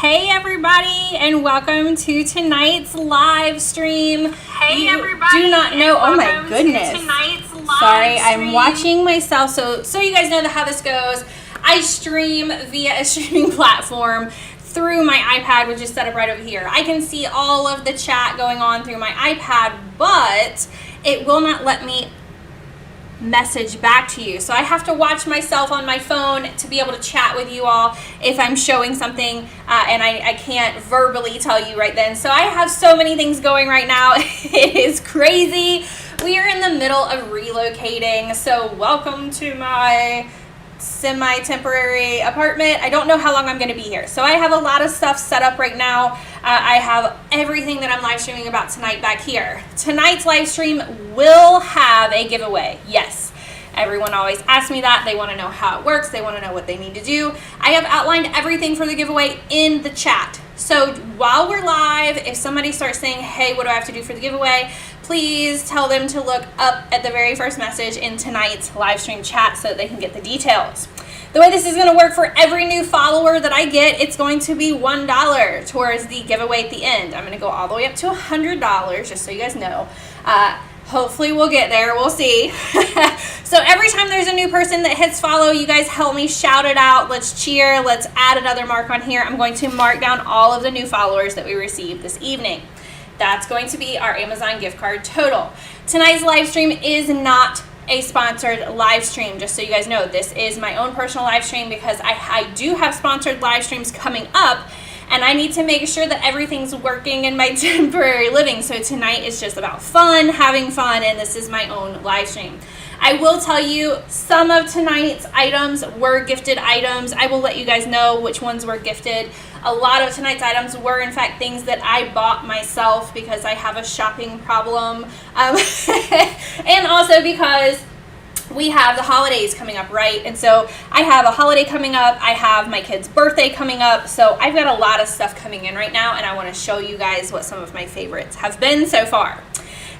Hey everybody, and welcome to tonight's live stream. Hey everybody, do not know. Oh my goodness. Sorry, I'm watching myself. So you guys know how this goes. I stream via a streaming platform through my iPad, which is set up right over here. I can see all of the chat going on through my iPad, but it will not let me message back to you. So I have to watch myself on my phone to be able to chat with you all if I'm showing something and I can't verbally tell you right then. So I have so many things going right now. It is crazy. We are in the middle of relocating. So welcome to my semi-temporary apartment. I don't know how long I'm going to be here. So I have a lot of stuff set up right now. I have everything that I'm live streaming about tonight back here. Tonight's live stream will have a giveaway. Yes. Everyone always asks me that. They want to know how it works. They want to know what they need to do. I have outlined everything for the giveaway in the chat. So while we're live, if somebody starts saying, hey, what do I have to do for the giveaway? Please tell them to look up at the very first message in tonight's live stream chat so that they can get the details. The way this is going to work for every new follower that I get, it's going to be $1 towards the giveaway at the end. I'm going to go all the way up to $100, just so you guys know. Hopefully we'll get there. We'll see. So every time there's a new person that hits follow, you guys help me shout it out. Let's cheer. Let's add another mark on here. I'm going to mark down all of the new followers that we received this evening. That's going to be our Amazon gift card total. Tonight's live stream is not a sponsored live stream, just so you guys know. This is my own personal live stream because I do have sponsored live streams coming up, and I need to make sure that everything's working in my temporary living. So tonight is just about fun, having fun, and this is my own live stream. I will tell you some of tonight's items were gifted items. I will let you guys know which ones were gifted. A lot of tonight's items were, in fact, things that I bought myself because I have a shopping problem. And also because we have the holidays coming up, right? And so I have a holiday coming up. I have my kid's birthday coming up. So I've got a lot of stuff coming in right now, and I want to show you guys what some of my favorites have been so far.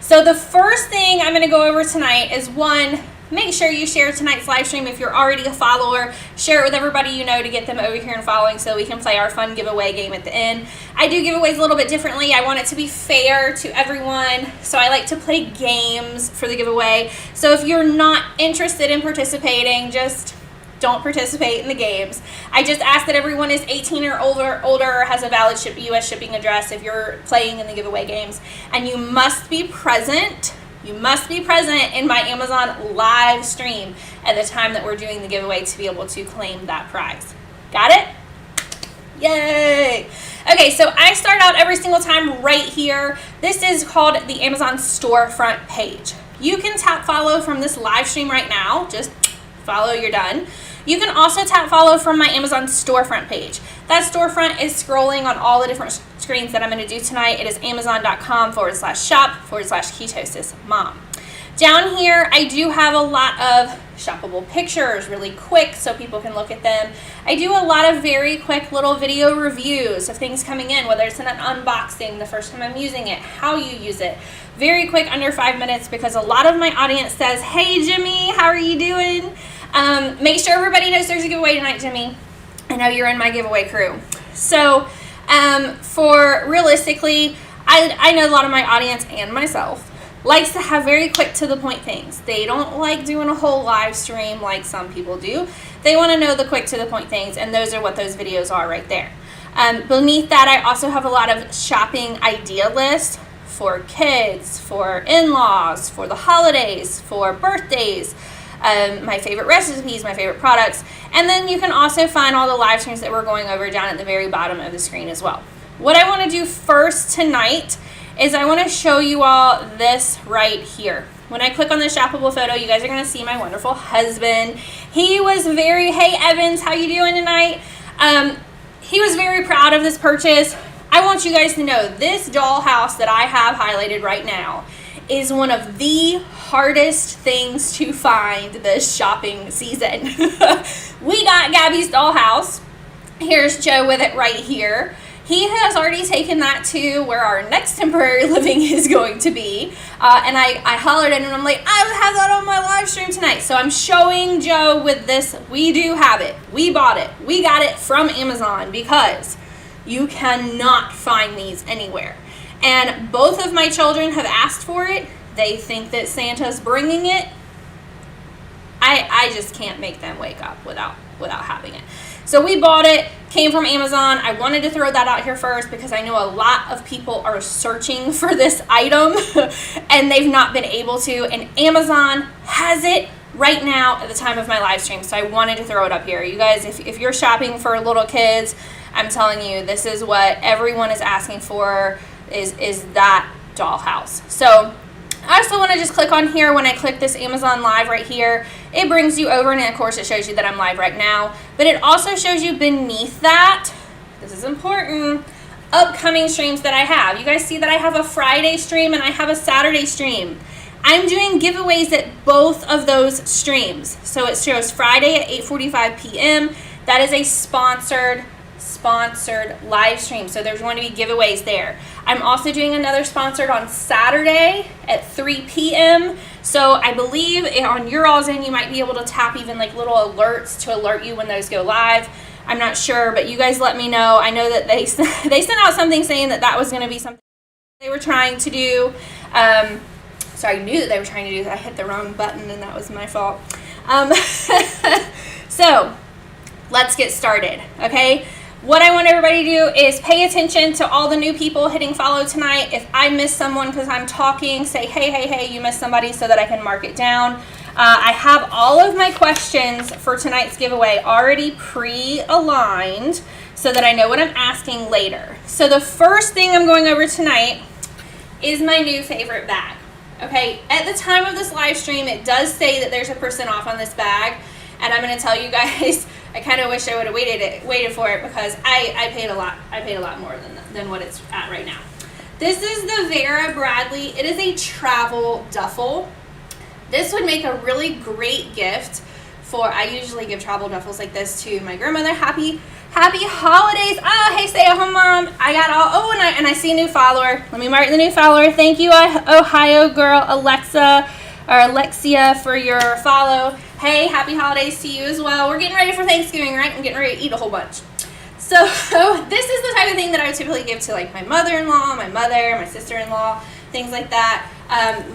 So the first thing I'm going to go over tonight is, one, make sure you share tonight's live stream. If you're already a follower, share it with everybody you know to get them over here and following so we can play our fun giveaway game at the end. I do giveaways a little bit differently. I want it to be fair to everyone, so I like to play games for the giveaway. So if you're not interested in participating, just don't participate in the games. I just ask that everyone is 18 or older, has a valid U.S. shipping address if you're playing in the giveaway games, and you must be present. You must be present in my Amazon live stream at the time that we're doing the giveaway to be able to claim that prize. Got it? Yay! Okay, so I start out every single time right here. This is called the Amazon storefront page. You can tap follow from this live stream right now. Just follow, you're done. You can also tap follow from my Amazon storefront page. That storefront is scrolling on all the different screens that I'm going to do tonight. It is amazon.com/shop/ketosismom. Down here, I do have a lot of shoppable pictures really quick so people can look at them. I do a lot of very quick little video reviews of things coming in, whether it's an unboxing, the first time I'm using it, how you use it. Very quick, under 5 minutes, because a lot of my audience says, hey Jimmy, how are you doing? Make sure everybody knows there's a giveaway tonight, Jimmy. I know you're in my giveaway crew. So for realistically, I know a lot of my audience and myself likes to have very quick to the point things. They don't like doing a whole live stream like some people do. They want to know the quick to the point things, and those are what those videos are right there. Beneath that, I also have a lot of shopping idea lists for kids, for in-laws, for the holidays, for birthdays, my favorite recipes, my favorite products, and then you can also find all the live streams that we're going over down at the very bottom of the screen as well. What I want to do first tonight is I want to show you all this right here. When I click on the shoppable photo, you guys are going to see my wonderful husband. He was very, hey Evans, how you doing tonight? He was very proud of this purchase. I want you guys to know this dollhouse that I have highlighted right now is one of the hardest things to find this shopping season. We got Gabby's dollhouse. Here's Joe with it right here. He has already taken that to where our next temporary living is going to be. And I hollered at him and I'm like, I have that on my live stream tonight. So I'm showing Joe with this. We do have it. We bought it. We got it from Amazon because You cannot find these anywhere. And both of my children have asked for it. They think that Santa's bringing it. I just can't make them wake up without having it. So we bought it, came from Amazon. I wanted to throw that out here first because I know a lot of people are searching for this item and they've not been able to. And Amazon has it right now at the time of my live stream. So I wanted to throw it up here. You guys, if you're shopping for little kids, I'm telling you, this is what everyone is asking for is that dollhouse. So I also want to just click on here. When I click this Amazon Live right here, it brings you over, and of course it shows you that I'm live right now, but it also shows you beneath that, this is important, upcoming streams that I have. You guys see that I have a Friday stream and I have a Saturday stream. I'm doing giveaways at both of those streams. So it shows Friday at 8:45 p.m. That is a sponsored live stream. So there's going to be giveaways there. I'm also doing another sponsored on Saturday at 3 p.m. So I believe on your all's end, you might be able to tap even like little alerts to alert you when those go live. I'm not sure, but you guys let me know. I know that they sent out something saying that was going to be something they were trying to do. So I knew that they were trying to do that. I hit the wrong button and that was my fault. So let's get started, okay? What I want everybody to do is pay attention to all the new people hitting follow tonight. If I miss someone because I'm talking, say, hey, you missed somebody so that I can mark it down. I have all of my questions for tonight's giveaway already pre-aligned so that I know what I'm asking later. So the first thing I'm going over tonight is my new favorite bag. Okay, at the time of this live stream, it does say that there's a % off on this bag, and I'm going to tell you guys, I kind of wish I would have waited for it because I paid a lot. I paid a lot more than what it's at right now. This is the Vera Bradley. It is a travel duffel. This would make a really great gift for, I usually give travel duffels like this to my grandmother. Happy holidays. Oh, hey, stay-at-home mom. I got all, oh, and I see a new follower. Let me mark the new follower. Thank you, Ohio girl, Alexia, for your follow. Hey, happy holidays to you as well. We're getting ready for Thanksgiving, right? I'm getting ready to eat a whole bunch. So this is the type of thing that I would typically give to like my mother-in-law, my mother, my sister-in-law, things like that.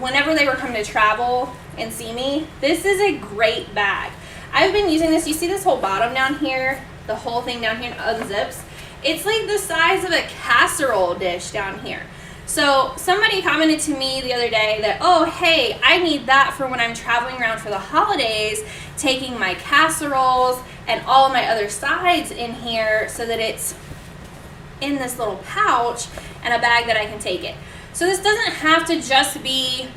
Whenever they were coming to travel and see me, this is a great bag. I've been using this. You see this whole bottom down here? The whole thing down here unzips. It's like the size of a casserole dish down here. So somebody commented to me the other day that, oh, hey, I need that for when I'm traveling around for the holidays, taking my casseroles and all of my other sides in here so that it's in this little pouch and a bag that I can take it. So this doesn't have to just be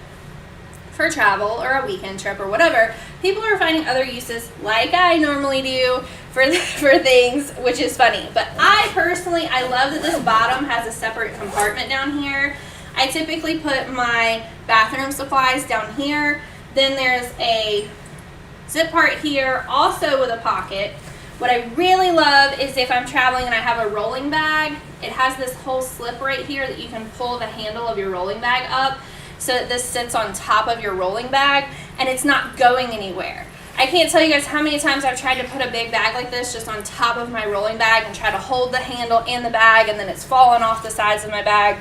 for travel or a weekend trip or whatever. People are finding other uses like I normally do for things, which is funny. But I personally, I love that this bottom has a separate compartment down here. I typically put my bathroom supplies down here. Then there's a zip part here, also with a pocket. What I really love is if I'm traveling and I have a rolling bag, it has this whole slip right here that you can pull the handle of your rolling bag up so that this sits on top of your rolling bag and it's not going anywhere. I can't tell you guys how many times I've tried to put a big bag like this just on top of my rolling bag and try to hold the handle and the bag, and then it's falling off the sides of my bag.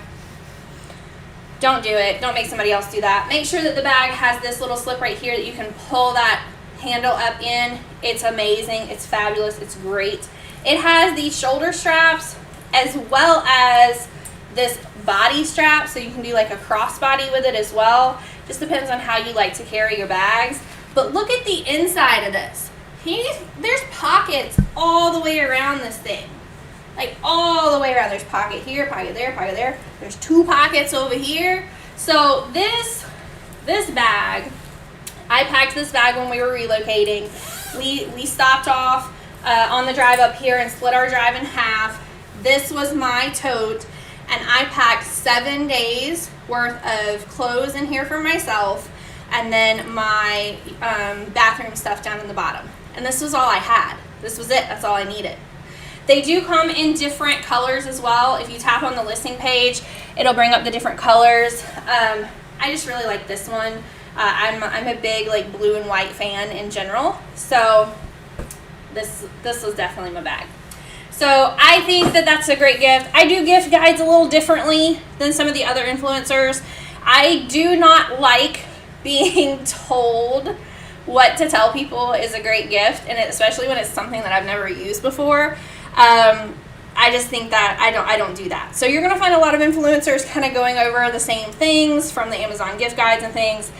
Don't do it. Don't make somebody else do that. Make sure that the bag has this little slip right here that you can pull that handle up in. It's amazing. It's fabulous. It's great. It has these shoulder straps as well as this body strap, so you can do like a crossbody with it as well. Just depends on how you like to carry your bags. But look at the inside of this. There's pockets all the way around this thing. Like all the way around. There's pocket here, pocket there, pocket there. There's 2 pockets over here. So this bag, I packed this bag when we were relocating. We stopped off on the drive up here and split our drive in half. This was my tote, and I packed 7 days worth of clothes in here for myself, and then my bathroom stuff down in the bottom. And this was all I had. This was it. That's all I needed. They do come in different colors as well. If you tap on the listing page, it'll bring up the different colors. I just really like this one. I'm a big like blue and white fan in general. So this was definitely my bag. So I think that that's a great gift. I do gift guides a little differently than some of the other influencers. I do not like being told what to tell people is a great gift, and especially when it's something that I've never used before. I just think that I don't do that. So you're going to find a lot of influencers kind of going over the same things from the Amazon gift guides and things.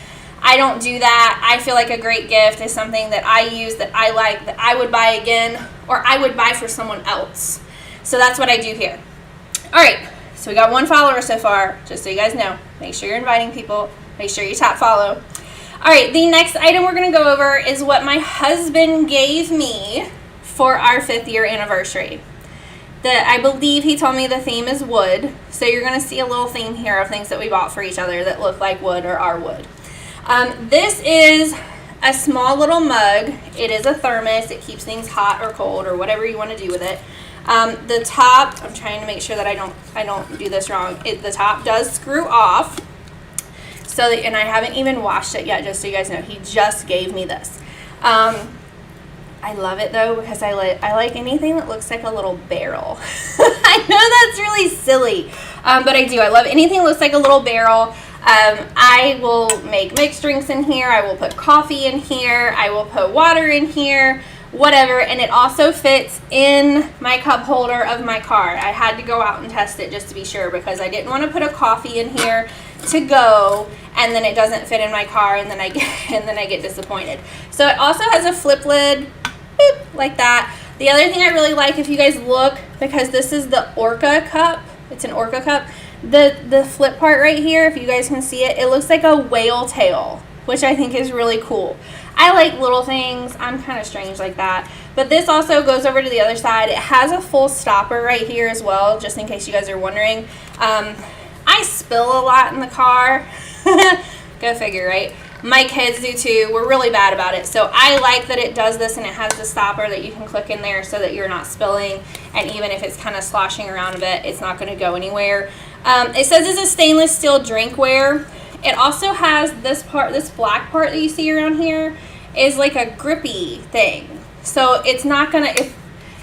I don't do that. I feel like a great gift is something that I use, that I like, that I would buy again, or I would buy for someone else. So that's what I do here. All right, so we got 1 follower so far, just so you guys know. Make sure you're inviting people. Make sure you tap follow. All right, the next item we're going to go over is what my husband gave me for our 5th year anniversary. I believe he told me the theme is wood, so you're going to see a little theme here of things that we bought for each other that look like wood or are wood. This is a small little mug. It is a thermos. It keeps things hot or cold or whatever you want to do with it. The top, I'm trying to make sure that I don't do this wrong. The top does screw off. And I haven't even washed it yet, just so you guys know. He just gave me this. I love it though, because I like anything that looks like a little barrel. I know that's really silly, but I do. I love anything that looks like a little barrel. I will make mixed drinks in here. I will put coffee in here. I will put water in here, whatever. And it also fits in my cup holder of my car. I had to go out and test it just to be sure, because I didn't want to put a coffee in here to go and then it doesn't fit in my car, and then I get disappointed. So it also has a flip lid, boop, like that. The other thing I really like, if you guys look, because this is the Orca cup, it's an Orca cup. The flip part right here, if you guys can see it, it looks like a whale tail, which I think is really cool. I like little things. I'm kind of strange like that. But this also goes over to the other side. It has a full stopper right here as well, just in case you guys are wondering. I spill a lot in the car. Go figure, right? My kids do too. We're really bad about it. So I like that it does this, and it has the stopper that you can click in there so that you're not spilling. And even if it's kind of sloshing around a bit, it's not going to go anywhere. It says it's a stainless steel drinkware. It also has this part, this black part that you see around here is like a grippy thing. So it's not going to, if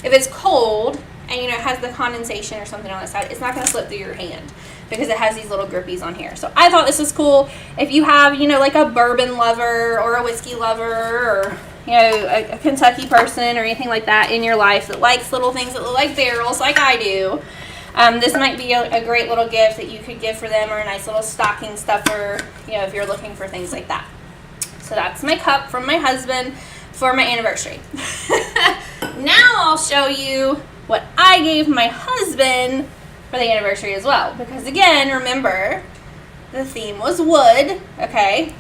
it's cold and it has the condensation or something on the side, it's not going to slip through your hand, because it has these little grippies on here. So I thought this was cool. If you have, like a bourbon lover or a whiskey lover, or, a Kentucky person or anything like that in your life that likes little things that look like barrels like I do, this might be a great little gift that you could give for them, or a nice little stocking stuffer, if you're looking for things like that. So that's my cup from my husband for my anniversary. Now I'll show you what I gave my husband for the anniversary as well, because again, remember, the theme was wood. Okay,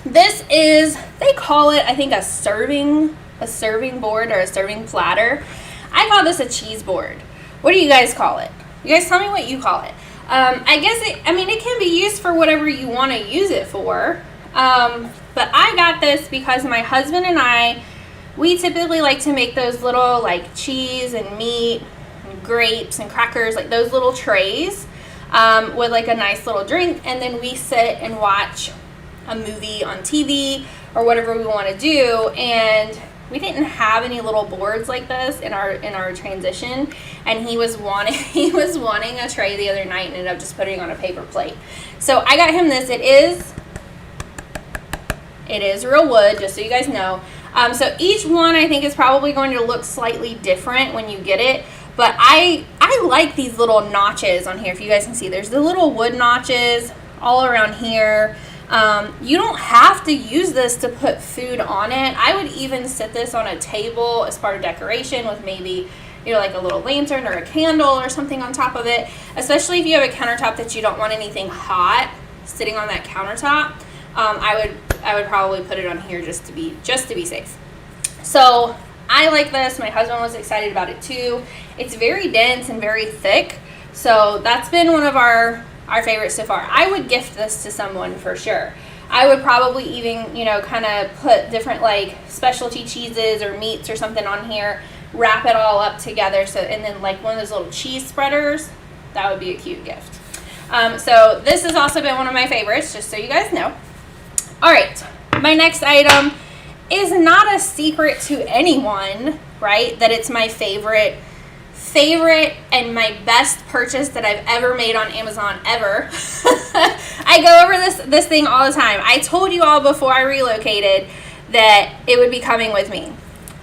this is, they call it, I think, a serving board or a serving platter. I call this a cheese board. What do you guys call it? You guys tell me what you call it. I guess it can be used for whatever you want to use it for, but I got this because my husband and I, we typically like to make those little like cheese and meat, grapes and crackers, like those little trays, with like a nice little drink, and then we sit and watch a movie on TV or whatever we want to do. And we didn't have any little boards like this in our transition, and he was wanting a tray the other night and ended up just putting it on a paper plate. So I got him this. It is real wood, just so you guys know. So each one I think is probably going to look slightly different when you get it. But I like these little notches on here. If you guys can see, there's the little wood notches all around here. You don't have to use this to put food on it. I would even sit this on a table as part of decoration with maybe, like a little lantern or a candle or something on top of it. Especially if you have a countertop that you don't want anything hot sitting on that countertop. I would probably put it on here just to be safe. So I like this. My husband was excited about it too. It's very dense and very thick. So that's been one of our favorites so far. I would gift this to someone for sure. I would probably even, kind of put different like specialty cheeses or meats or something on here, wrap it all up together. So, and then like one of those little cheese spreaders, that would be a cute gift. So this has also been one of my favorites, just so you guys know. All right, my next item is not a secret to anyone, right, that it's my favorite favorite and my best purchase that I've ever made on Amazon ever. I go over this thing all the time. I told you all before I relocated that it would be coming with me.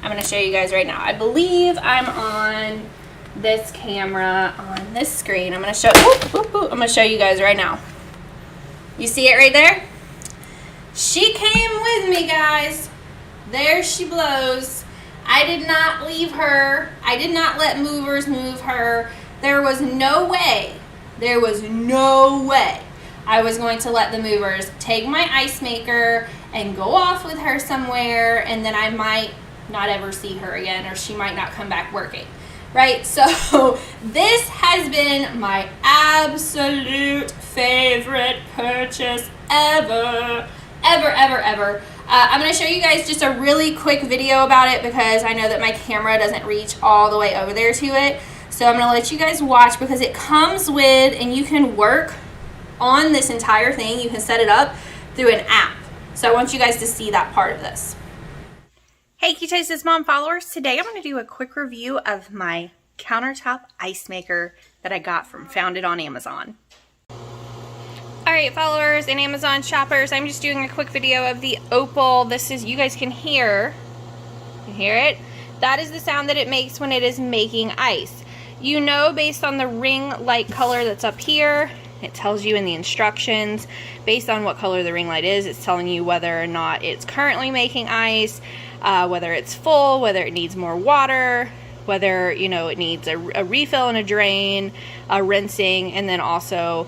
I'm going to show you guys right now. I believe I'm on this camera on this screen. I'm going to show I'm going to show you guys right now. You see it right there? She came with me, guys. There she blows. I did not leave her. I did not let movers move her. There was no way I was going to let the movers take my ice maker and go off with her somewhere, and then I might not ever see her again, or she might not come back working, right? So this has been my absolute favorite purchase ever. I'm going to show you guys just a really quick video about it because I know that my camera doesn't reach all the way over there to it. So I'm going to let you guys watch because it comes with, and you can work on this entire thing. You can set it up through an app. So I want you guys to see that part of this. Hey Ketosis Mom followers, today I'm going to do a quick review of my countertop ice maker that I got from Found It on Amazon. Alright followers and Amazon shoppers, I'm just doing a quick video of the Opal. This is, you guys can hear it? That is the sound that it makes when it is making ice. You know, based on the ring light color that's up here, it tells you in the instructions, based on what color the ring light is, it's telling you whether or not it's currently making ice, whether it's full, whether it needs more water, whether, you know, it needs a refill and a drain, a rinsing, and then also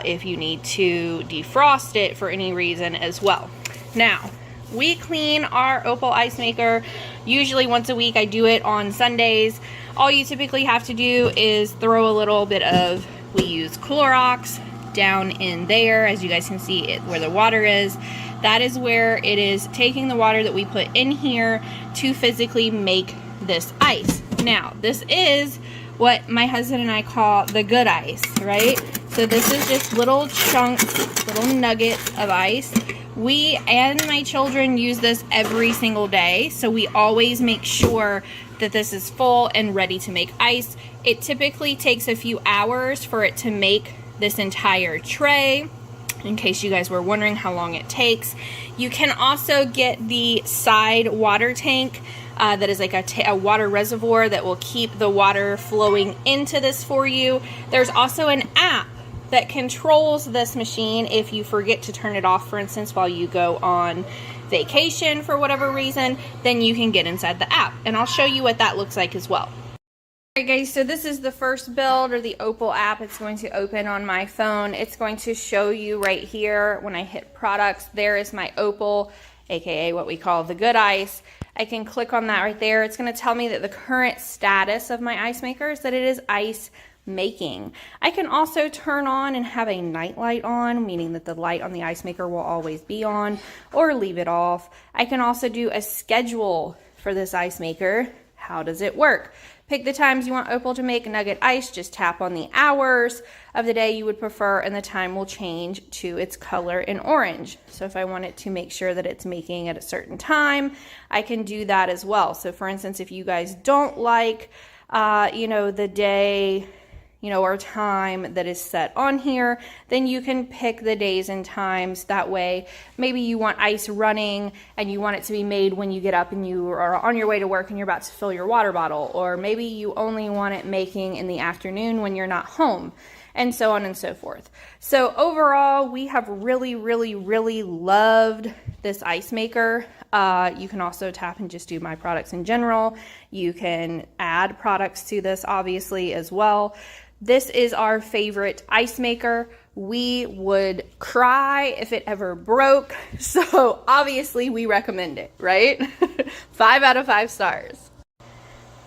if you need to defrost it for any reason as well. Now, we clean our Opal ice maker usually once a week. I do it on Sundays. All you typically have to do is throw a little bit of, we use Clorox down in there, as you guys can see it where the water is. That is where it is taking the water that we put in here to physically make this ice. Now, this is what my husband and I call the good ice, right? So this is just little chunks, little nuggets of ice. We and my children use this every single day, so we always make sure that this is full and ready to make ice. It typically takes a few hours for it to make this entire tray, in case you guys were wondering how long it takes. You can also get the side water tank that is like a water reservoir that will keep the water flowing into this for you. There's also an app that controls this machine if you forget to turn it off, for instance, while you go on vacation for whatever reason, then you can get inside the app. And I'll show you what that looks like as well. Alright guys, so this is the first build, or the Opal app. It's going to open on my phone. It's going to show you right here when I hit products. There is my Opal, aka what we call the good ice. I can click on that right there. It's going to tell me that the current status of my ice maker is that it is ice making. I can also turn on and have a night light on, meaning that the light on the ice maker will always be on, or leave it off. I can also do a schedule for this ice maker. How does it work? Pick the times you want Opal to make nugget ice. Just tap on the hours of the day you would prefer, and the time will change to its color in orange. So if I wanted to make sure that it's making at a certain time, I can do that as well. So for instance, if you guys don't like, the day, or time that is set on here, then you can pick the days and times. That way, maybe you want ice running and you want it to be made when you get up and you are on your way to work and you're about to fill your water bottle, or maybe you only want it making in the afternoon when you're not home, and so on and so forth. So overall, we have really, really, really loved this ice maker. You can also tap and just do my products in general. You can add products to this obviously as well. This is our favorite ice maker. We would cry if it ever broke, so obviously we recommend it, right? 5 out of 5 stars.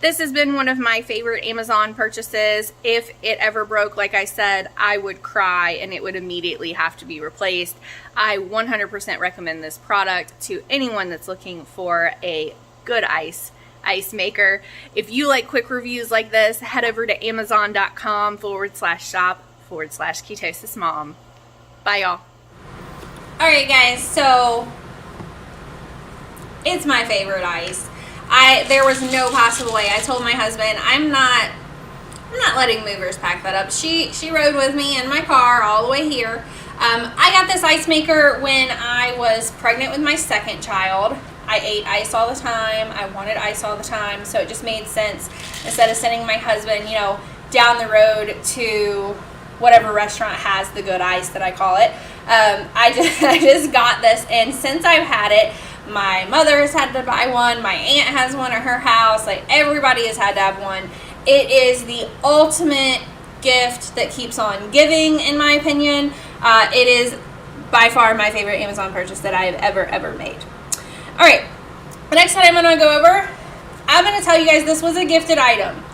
This has been one of my favorite Amazon purchases. If it ever broke, like I said, I would cry and it would immediately have to be replaced. I 100% recommend this product to anyone that's looking for a good ice maker. If you like quick reviews like this, head over to amazon.com/shop/Ketosis Mom. Bye y'all. Alright guys, so it's my favorite ice. There was no possible way. I told my husband, I'm not I'm not letting movers pack that up. She rode with me in my car all the way here. I got this ice maker when I was pregnant with my second child. I ate ice all the time. I wanted ice all the time, so it just made sense instead of sending my husband, you know, down the road to whatever restaurant has the good ice that I call it. I just got this, and since I've had it, my mother has had to buy one, my aunt has one at her house, like everybody has had to have one. It is the ultimate gift that keeps on giving, in my opinion. It is by far my favorite Amazon purchase that I have ever made. All right, the next item I'm going to go over, I'm going to tell you guys this was a gifted item.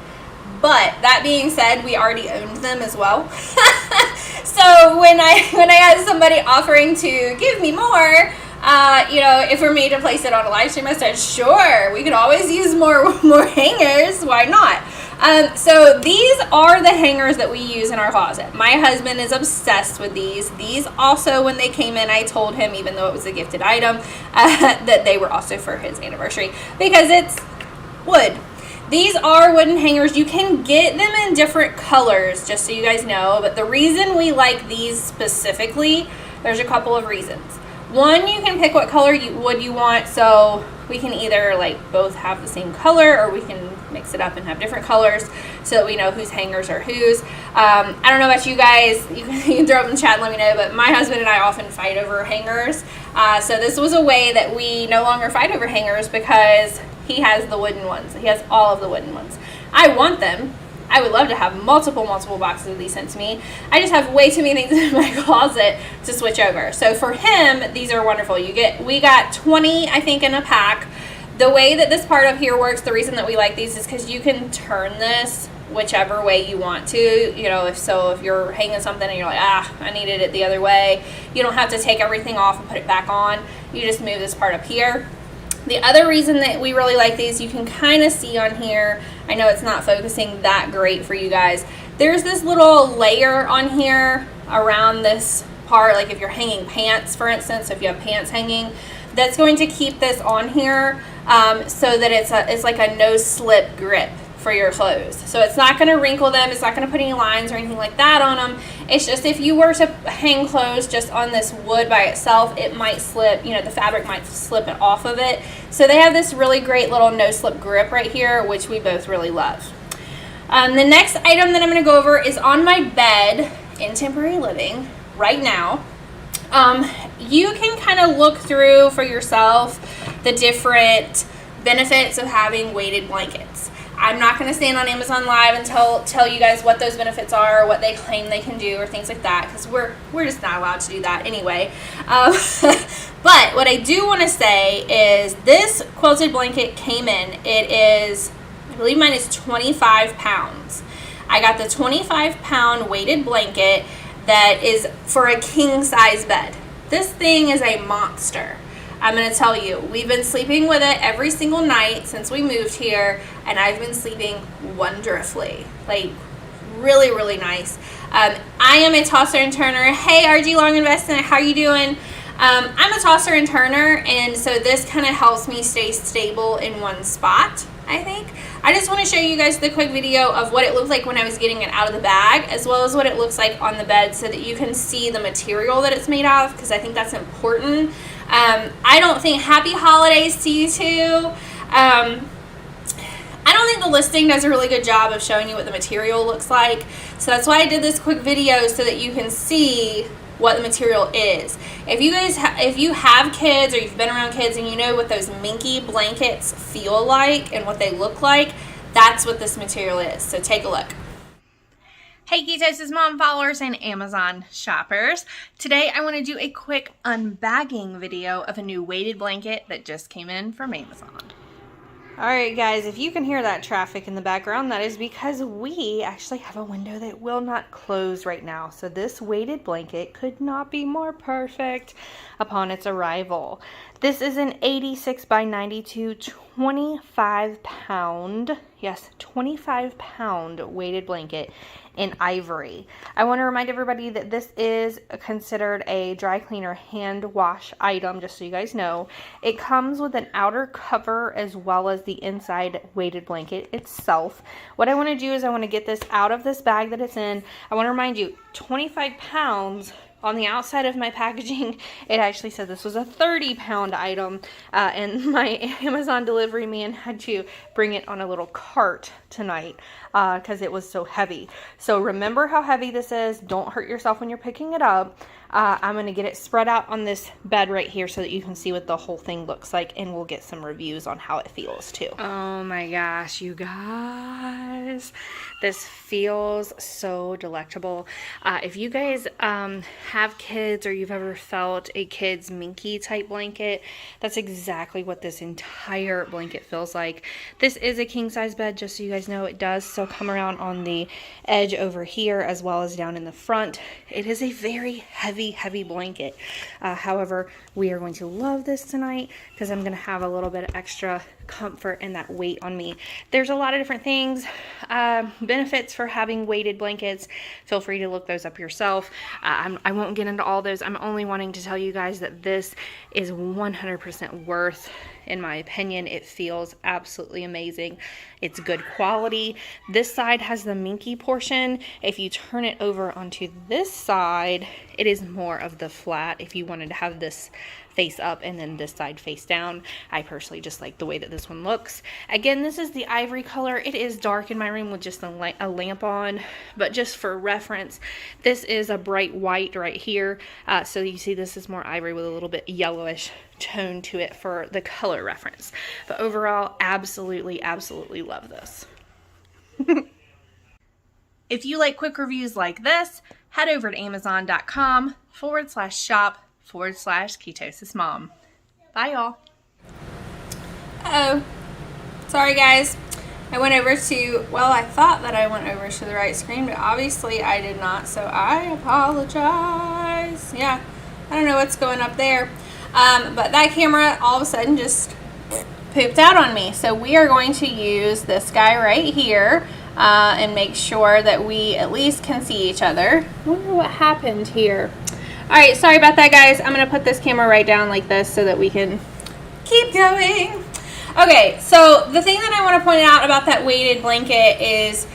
But that being said, we already owned them as well. So when I had somebody offering to give me more, you know, if for me to place it on a live stream, I said, sure, we could always use more hangers. Why not? So these are the hangers that we use in our closet. My husband is obsessed with these. These also, when they came in, I told him, even though it was a gifted item, that they were also for his anniversary because it's wood. These are wooden hangers. You can get them in different colors, just so you guys know. But the reason we like these specifically, there's a couple of reasons. One, you can pick what color wood you want, so we can either like both have the same color, or we can mix it up and have different colors so that we know whose hangers are whose. I don't know about you guys, you can throw up in the chat and let me know, but my husband and I often fight over hangers. So this was a way that we no longer fight over hangers because he has the wooden ones. He has all of the wooden ones. I want them. I would love to have multiple boxes of these sent to me. I just have way too many things in my closet to switch over. So for him, these are wonderful. We got 20, I think, in a pack. The way that this part of here works, the reason that we like these is because you can turn this whichever way you want to. You know, if you're hanging something and you're like, I needed it the other way, you don't have to take everything off and put it back on. You just move this part up here. The other reason that we really like these, you can kind of see on here, I know it's not focusing that great for you guys. There's this little layer on here around this part, like if you're hanging pants, for instance, if you have pants hanging, that's going to keep this on here so that it's like a no-slip grip for your clothes. So it's not going to wrinkle them, it's not going to put any lines or anything like that on them. It's just if you were to hang clothes just on this wood by itself, it might slip, you know, the fabric might slip it off of it. So they have this really great little no-slip grip right here, which we both really love. The next item that I'm going to go over is on my bed in temporary living right now. You can kind of look through for yourself the different benefits of having weighted blankets. I'm not going to stand on Amazon Live and tell you guys what those benefits are, or what they claim they can do, or things like that, because we're just not allowed to do that anyway. But what I do want to say is this quilted blanket came in. It is, I believe mine is 25 pounds. I got the 25-pound weighted blanket that is for a king-size bed. This thing is a monster. I'm going to tell you, we've been sleeping with it every single night since we moved here, and I've been sleeping wonderfully. Like, really, really nice. I am a tosser and turner. Hey, RG Long Investment, how are you doing? I'm a tosser and turner, and so this kind of helps me stay stable in one spot, I think. I just want to show you guys the quick video of what it looked like when I was getting it out of the bag, as well as what it looks like on the bed, so that you can see the material that it's made out of, because I think that's important. I don't think, happy holidays to you too. I don't think the listing does a really good job of showing you what the material looks like. So that's why I did this quick video, so that you can see what the material is. If you have kids, or you've been around kids and you know what those minky blankets feel like and what they look like, that's what this material is. So take a look. Hey Ketosis Mom followers and Amazon shoppers. Today I want to do a quick unbagging video of a new weighted blanket that just came in from Amazon. Alright guys, if you can hear that traffic in the background, that is because we actually have a window that will not close right now. So this weighted blanket could not be more perfect upon its arrival. This is an 86 by 92, 25 pound, yes, 25 pound weighted blanket in ivory. I want to remind everybody that this is considered a dry cleaner hand wash item, just so you guys know. It comes with an outer cover as well as the inside weighted blanket itself. What I want to do is I want to get this out of this bag that it's in. I want to remind you, 25 pounds. On the outside of my packaging, it actually said this was a 30-pound item, and my Amazon delivery man had to bring it on a little cart tonight because it was so heavy. So remember how heavy this is. Don't hurt yourself when you're picking it up. I'm going to get it spread out on this bed right here so that you can see what the whole thing looks like, and we'll get some reviews on how it feels too. Oh my gosh, you guys. This feels so delectable. If you guys have kids or you've ever felt a kid's minky type blanket, that's exactly what this entire blanket feels like. This is a king size bed, just so you guys know. It does still come around on the edge over here as well as down in the front. It is a very heavy blanket. However, we are going to love this tonight because I'm going to have a little bit of extra comfort and that weight on me. There's a lot of different things, benefits for having weighted blankets. Feel free to look those up yourself. I won't get into all those. I'm only wanting to tell you guys that this is 100% worth, in my opinion. It feels absolutely amazing. It's good quality. This side has the minky portion. If you turn it over onto this side, it is more of the flat if you wanted to have this face up and then this side face down. I personally just like the way that this one looks. Again, this is the ivory color. It is dark in my room with just a lamp on, but just for reference, this is a bright white right here. So you see this is more ivory with a little bit yellowish tone to it for the color reference. But overall, absolutely love this. If you like quick reviews like this, head over to amazon.com/shop/ketosis mom. Bye, y'all. Oh, sorry guys. I went over to, well, I thought that I went over to the right screen, but obviously I did not, so I apologize. Yeah, I don't know what's going up there. But that camera all of a sudden just pooped out on me. So we are going to use this guy right here and make sure that we at least can see each other. I wonder what happened here. All right, sorry about that, guys. I'm gonna put this camera right down like this so that we can keep going. Okay, so the thing that I want to point out about that weighted blanket is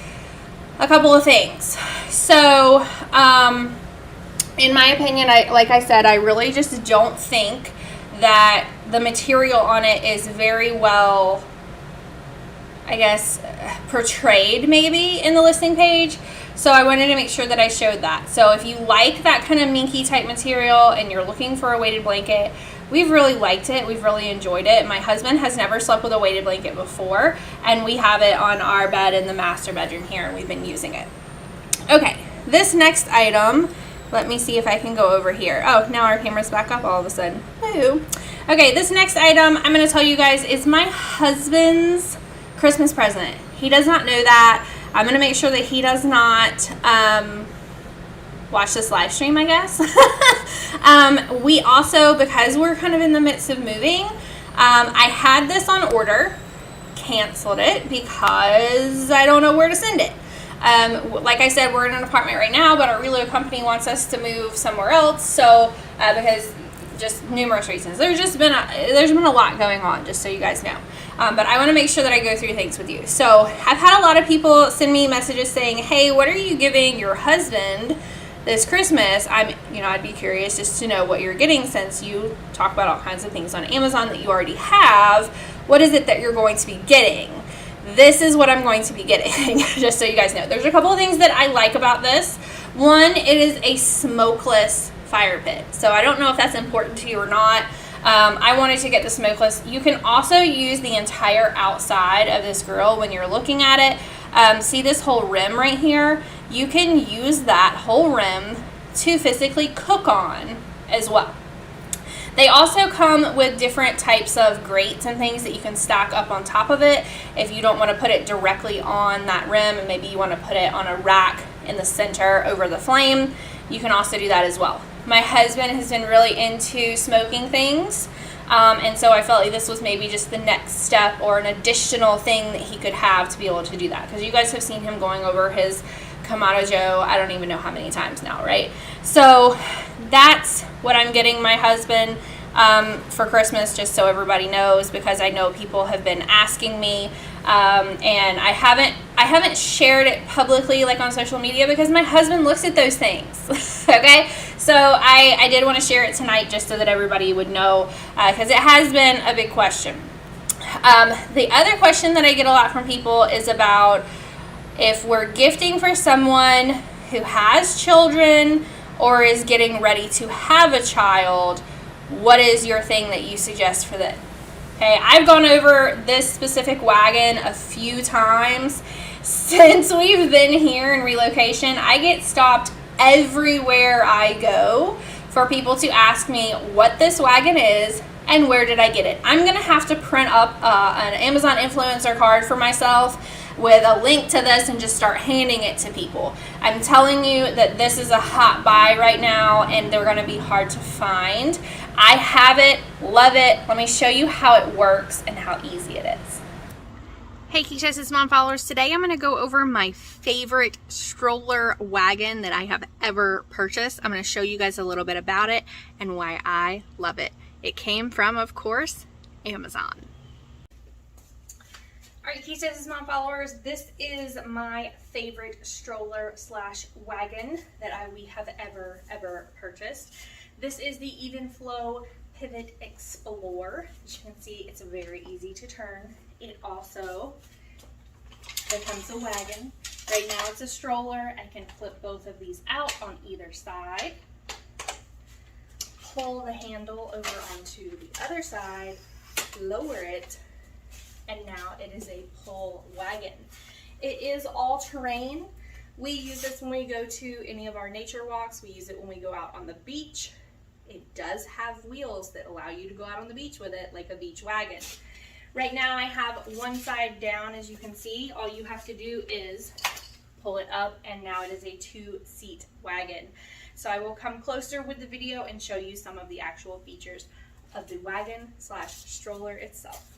a couple of things. So, in my opinion, like I said, I really just don't think that the material on it is very well, I guess, portrayed maybe in the listing page. So I wanted to make sure that I showed that. So if you like that kind of minky type material and you're looking for a weighted blanket, we've really liked it. We've really enjoyed it. My husband has never slept with a weighted blanket before, and we have it on our bed in the master bedroom here, and we've been using it. Okay, this next item, let me see if I can go over here. Oh, now our camera's back up all of a sudden. Woo. Okay, this next item I'm going to tell you guys is my husband's Christmas present. He does not know that. I'm going to make sure that he does not watch this live stream, I guess. We also, because we're kind of in the midst of moving, I had this on order, canceled it because I don't know where to send it. Like I said, we're in an apartment right now, but our reload company wants us to move somewhere else. So, because just numerous reasons, there's been a lot going on, just so you guys know. But I want to make sure that I go through things with you. So I've had a lot of people send me messages saying, "Hey, what are you giving your husband this Christmas?" I'd be curious just to know what you're getting, since you talk about all kinds of things on Amazon that you already have. What is it that you're going to be getting? This is what I'm going to be getting, just so you guys know. There's a couple of things that I like about this. One, it is a smokeless fire pit. So I don't know if that's important to you or not. I wanted to get the smokeless. You can also use the entire outside of this grill when you're looking at it. See this whole rim right here? You can use that whole rim to physically cook on as well. They also come with different types of grates and things that you can stack up on top of it if you don't want to put it directly on that rim, and maybe you want to put it on a rack in the center over the flame. You can also do that as well. My husband has been really into smoking things, and so I felt like this was maybe just the next step or an additional thing that he could have to be able to do that. Because you guys have seen him going over his Kamado Joe, I don't even know how many times now, right? So that's what I'm getting my husband for Christmas, just so everybody knows, because I know people have been asking me, and I haven't shared it publicly like on social media because my husband looks at those things. Okay, so I did want to share it tonight just so that everybody would know, because it has been a big question. The other question that I get a lot from people is about if we're gifting for someone who has children or is getting ready to have a child, what is your thing that you suggest for them? Okay, I've gone over this specific wagon a few times since we've been here in relocation. I get stopped everywhere I go for people to ask me what this wagon is and where did I get it. I'm going to have to print up an Amazon influencer card for myself with a link to this and just start handing it to people. I'm telling you that this is a hot buy right now and they're going to be hard to find. I have it, love it. Let me show you how it works and how easy it is. Hey Keisha's Mom followers, today I'm going to go over my favorite stroller wagon that I have ever purchased. I'm going to show you guys a little bit about it and why I love it. It came from, of course, Amazon. Alright, Keisha's Mom followers, this is my favorite stroller slash wagon that we have ever purchased. This is the Evenflo Pivot Explorer. As you can see, it's very easy to turn. It also becomes a wagon. Right now it's a stroller. I can flip both of these out on either side. Pull the handle over onto the other side, lower it, and now it is a pull wagon. It is all terrain. We use this when we go to any of our nature walks. We use it when we go out on the beach. It does have wheels that allow you to go out on the beach with it like a beach wagon. Right now I have one side down, as you can see. All you have to do is pull it up and now it is a 2-seat wagon. So I will come closer with the video and show you some of the actual features of the wagon slash stroller itself.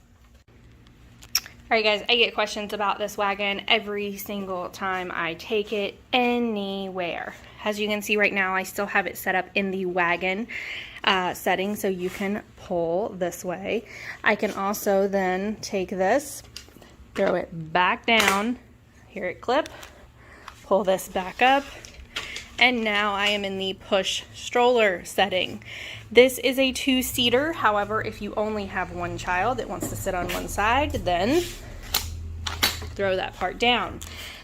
Alright guys, I get questions about this wagon every single time I take it anywhere. As you can see right now, I still have it set up in the wagon setting so you can pull this way. I can also then take this, throw it back down, hear it clip, pull this back up, and now I am in the push stroller setting. This is a 2-seater. However, if you only have one child that wants to sit on one side, then throw that part down.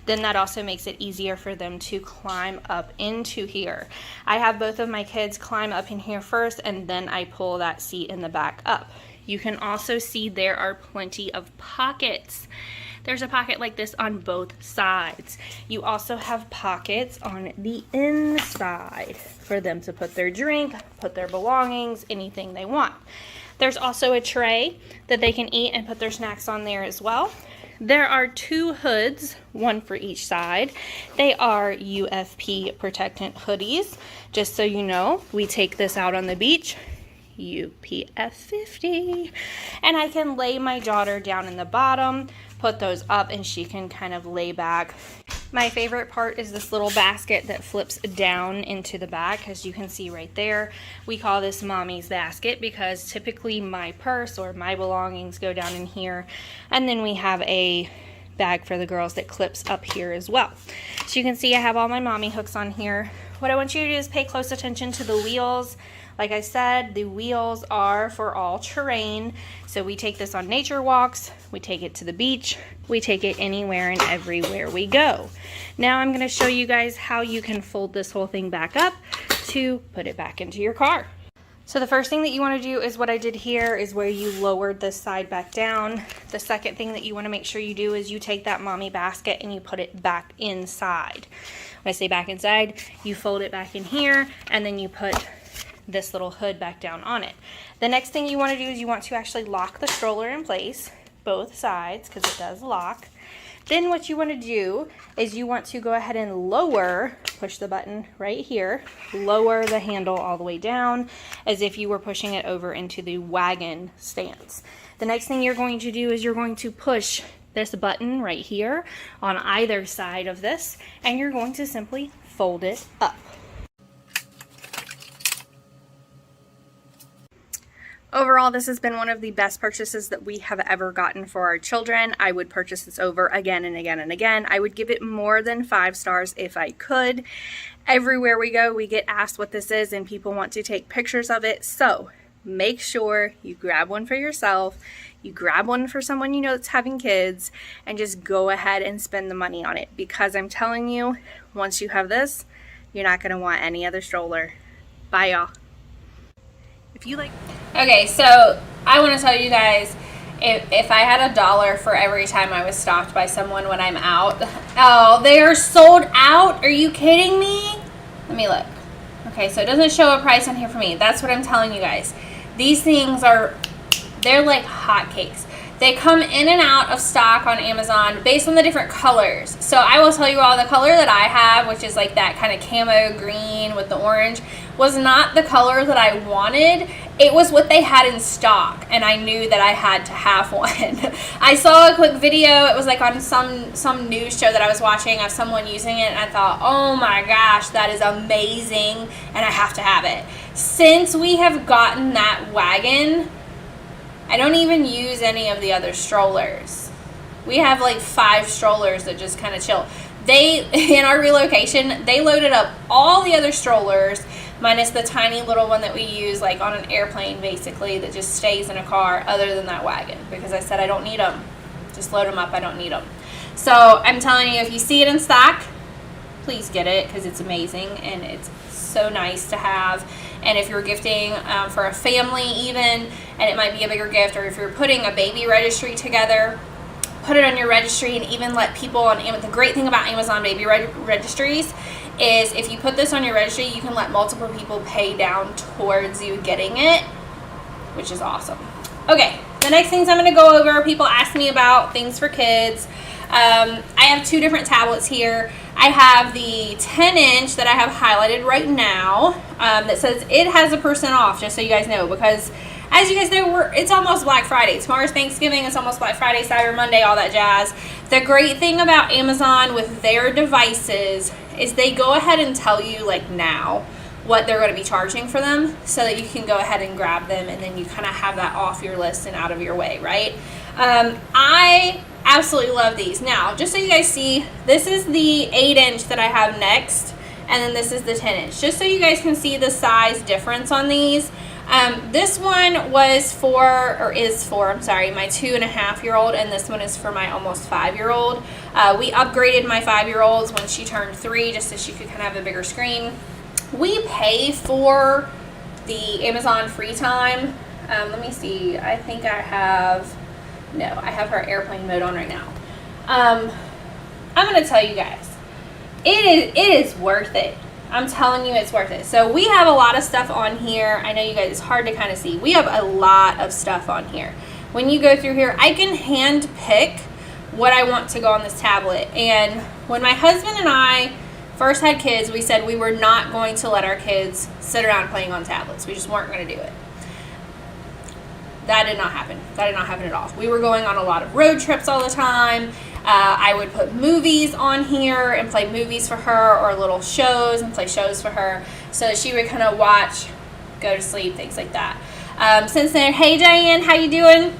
Then that also makes it easier for them to climb up into here. I have both of my kids climb up in here first, and then I pull that seat in the back up. You can also see there are plenty of pockets. There's a pocket like this on both sides. You also have pockets on the inside for them to put their drink, put their belongings, anything they want. There's also a tray that they can eat and put their snacks on there as well. There are 2 hoods, one for each side. They are UFP protectant hoodies. Just so you know, we take this out on the beach, UPF 50. And I can lay my daughter down in the bottom, put those up, and she can kind of lay back. My favorite part is this little basket that flips down into the back, as you can see right there. We call this Mommy's basket because typically my purse or my belongings go down in here, and then we have a bag for the girls that clips up here as well. So you can see I have all my mommy hooks on here. What I want you to do is pay close attention to the wheels. Like I said, the wheels are for all terrain. So we take this on nature walks, we take it to the beach, we take it anywhere and everywhere we go. Now I'm going to show you guys how you can fold this whole thing back up to put it back into your car. So the first thing that you want to do is what I did here, is where you lowered this side back down. The second thing that you want to make sure you do is you take that mommy basket and you put it back inside. When I say back inside, you fold it back in here and then you put this little hood back down on it. The next thing you want to do is you want to actually lock the stroller in place, both sides, because it does lock. Then what you want to do is you want to go ahead and lower, push the button right here, lower the handle all the way down as if you were pushing it over into the wagon stance. The next thing you're going to do is you're going to push this button right here on either side of this, and you're going to simply fold it up. Overall, this has been one of the best purchases that we have ever gotten for our children. I would purchase this over again and again and again. I would give it more than 5 stars if I could. Everywhere we go, we get asked what this is and people want to take pictures of it. So make sure you grab one for yourself, you grab one for someone you know that's having kids, and just go ahead and spend the money on it. Because I'm telling you, once you have this, you're not going to want any other stroller. Bye, y'all. If you like... Okay, so I want to tell you guys, if I had $1 for every time I was stopped by someone when I'm out, oh, they are sold out? Are you kidding me? Let me look. Okay, so it doesn't show a price on here for me. That's what I'm telling you guys. These things they're like hotcakes. They come in and out of stock on Amazon based on the different colors. So I will tell you all, the color that I have, which is like that kind of camo green with the orange, was not the color that I wanted. It was what they had in stock, and I knew that I had to have one. I saw a quick video. It was like on some news show that I was watching of someone using it, and I thought, oh my gosh, that is amazing, and I have to have it. Since we have gotten that wagon, I don't even use any of the other strollers. We have like 5 strollers that just kind of chill. In our relocation, they loaded up all the other strollers, minus the tiny little one that we use like on an airplane basically, that just stays in a car, other than that wagon, because I said I don't need them. Just load them up, I don't need them. So I'm telling you, if you see it in stock, please get it, because it's amazing and it's so nice to have. And if you're gifting for a family even, and it might be a bigger gift, or if you're putting a baby registry together, put it on your registry, and even let people on Amazon. The great thing about Amazon baby registries is if you put this on your registry, you can let multiple people pay down towards you getting it, which is awesome. Okay, the next things I'm going to go over, people ask me about things for kids. I have 2 different tablets here. I have the 10-inch that I have highlighted right now that says it has a % off, just so you guys know, because as you guys know, it's almost Black Friday. Tomorrow's Thanksgiving, it's almost Black Friday, Cyber Monday, all that jazz. The great thing about Amazon with their devices is they go ahead and tell you like now what they're going to be charging for them, so that you can go ahead and grab them, and then you kind of have that off your list and out of your way, right? I absolutely love these. Now, just so you guys see, this is the 8-inch that I have next, and then this is the 10-inch. Just so you guys can see the size difference on these. This one was is for my 2.5-year-old, and this one is for my almost 5-year-old. We upgraded my 5-year-old's when she turned 3, just so she could kind of have a bigger screen. We pay for the Amazon free time. Let me see. I think I have her airplane mode on right now. I'm going to tell you guys, it is worth it. I'm telling you, it's worth it. So we have a lot of stuff on here. I know you guys, it's hard to kind of see. We have a lot of stuff on here. When you go through here, I can hand pick what I want to go on this tablet. And when my husband and I first had kids, we said we were not going to let our kids sit around playing on tablets. We just weren't going to do it. That did not happen. That did not happen at all. We were going on a lot of road trips all the time. I would put movies on here and play movies for her, or little shows and play shows for her, so that she would kind of watch, go to sleep, things like that. Since then, hey Diane, how you doing?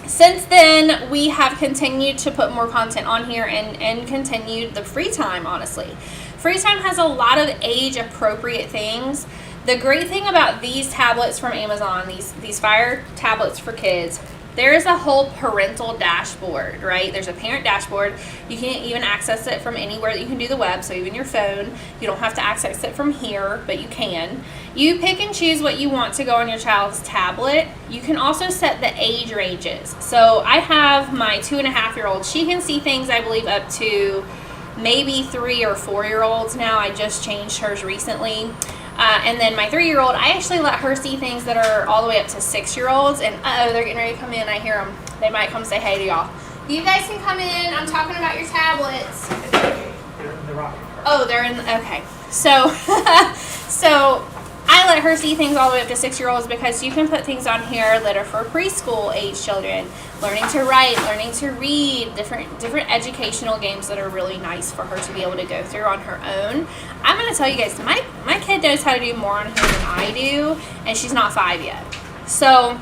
Since then, we have continued to put more content on here and continued the free time, honestly. Free time has a lot of age-appropriate things. The great thing about these tablets from Amazon, these Fire tablets for kids, there is a whole parental dashboard, right? There's a parent dashboard. You can even access it from anywhere that you can do the web, so even your phone. You don't have to access it from here, but you can. You pick and choose what you want to go on your child's tablet. You can also set the age ranges. So I have my 2.5-year-old. She can see things, I believe, up to maybe 3 or 4-year-olds now. I just changed hers recently. And then my 3-year-old, I actually let her see things that are all the way up to 6-year-olds. And they're getting ready to come in. I hear them. They might come say hey to y'all. You guys can come in. I'm talking about your tablets. They're in the rocking cart. Oh, they're in the, okay. So, so I let her see things all the way up to 6-year-olds because you can put things on here that are for preschool age children, learning to write, learning to read, different educational games that are really nice for her to be able to go through on her own. I'm going to tell you guys, my kid knows how to do more on her than I do, and she's not 5 yet. So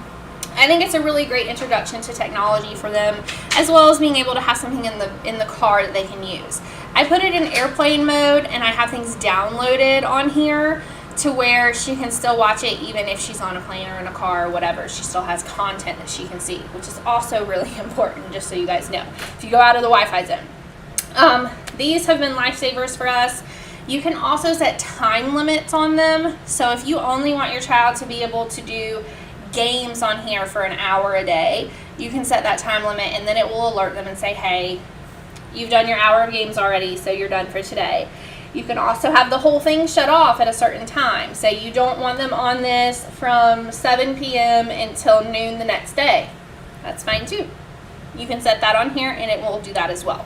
I think it's a really great introduction to technology for them, as well as being able to have something in the car that they can use. I put it in airplane mode, and I have things downloaded on here to where she can still watch it even if she's on a plane or in a car or whatever. She still has content that she can see, which is also really important, just so you guys know, if you go out of the Wi-Fi zone. These have been lifesavers for us. You can also set time limits on them. So if you only want your child to be able to do games on here for an hour a day, you can set that time limit, and then it will alert them and say, hey, you've done your hour of games already, so you're done for today. You can also have the whole thing shut off at a certain time. Say you don't want them on this from 7 p.m. until noon the next day. That's fine too. You can set that on here and it will do that as well.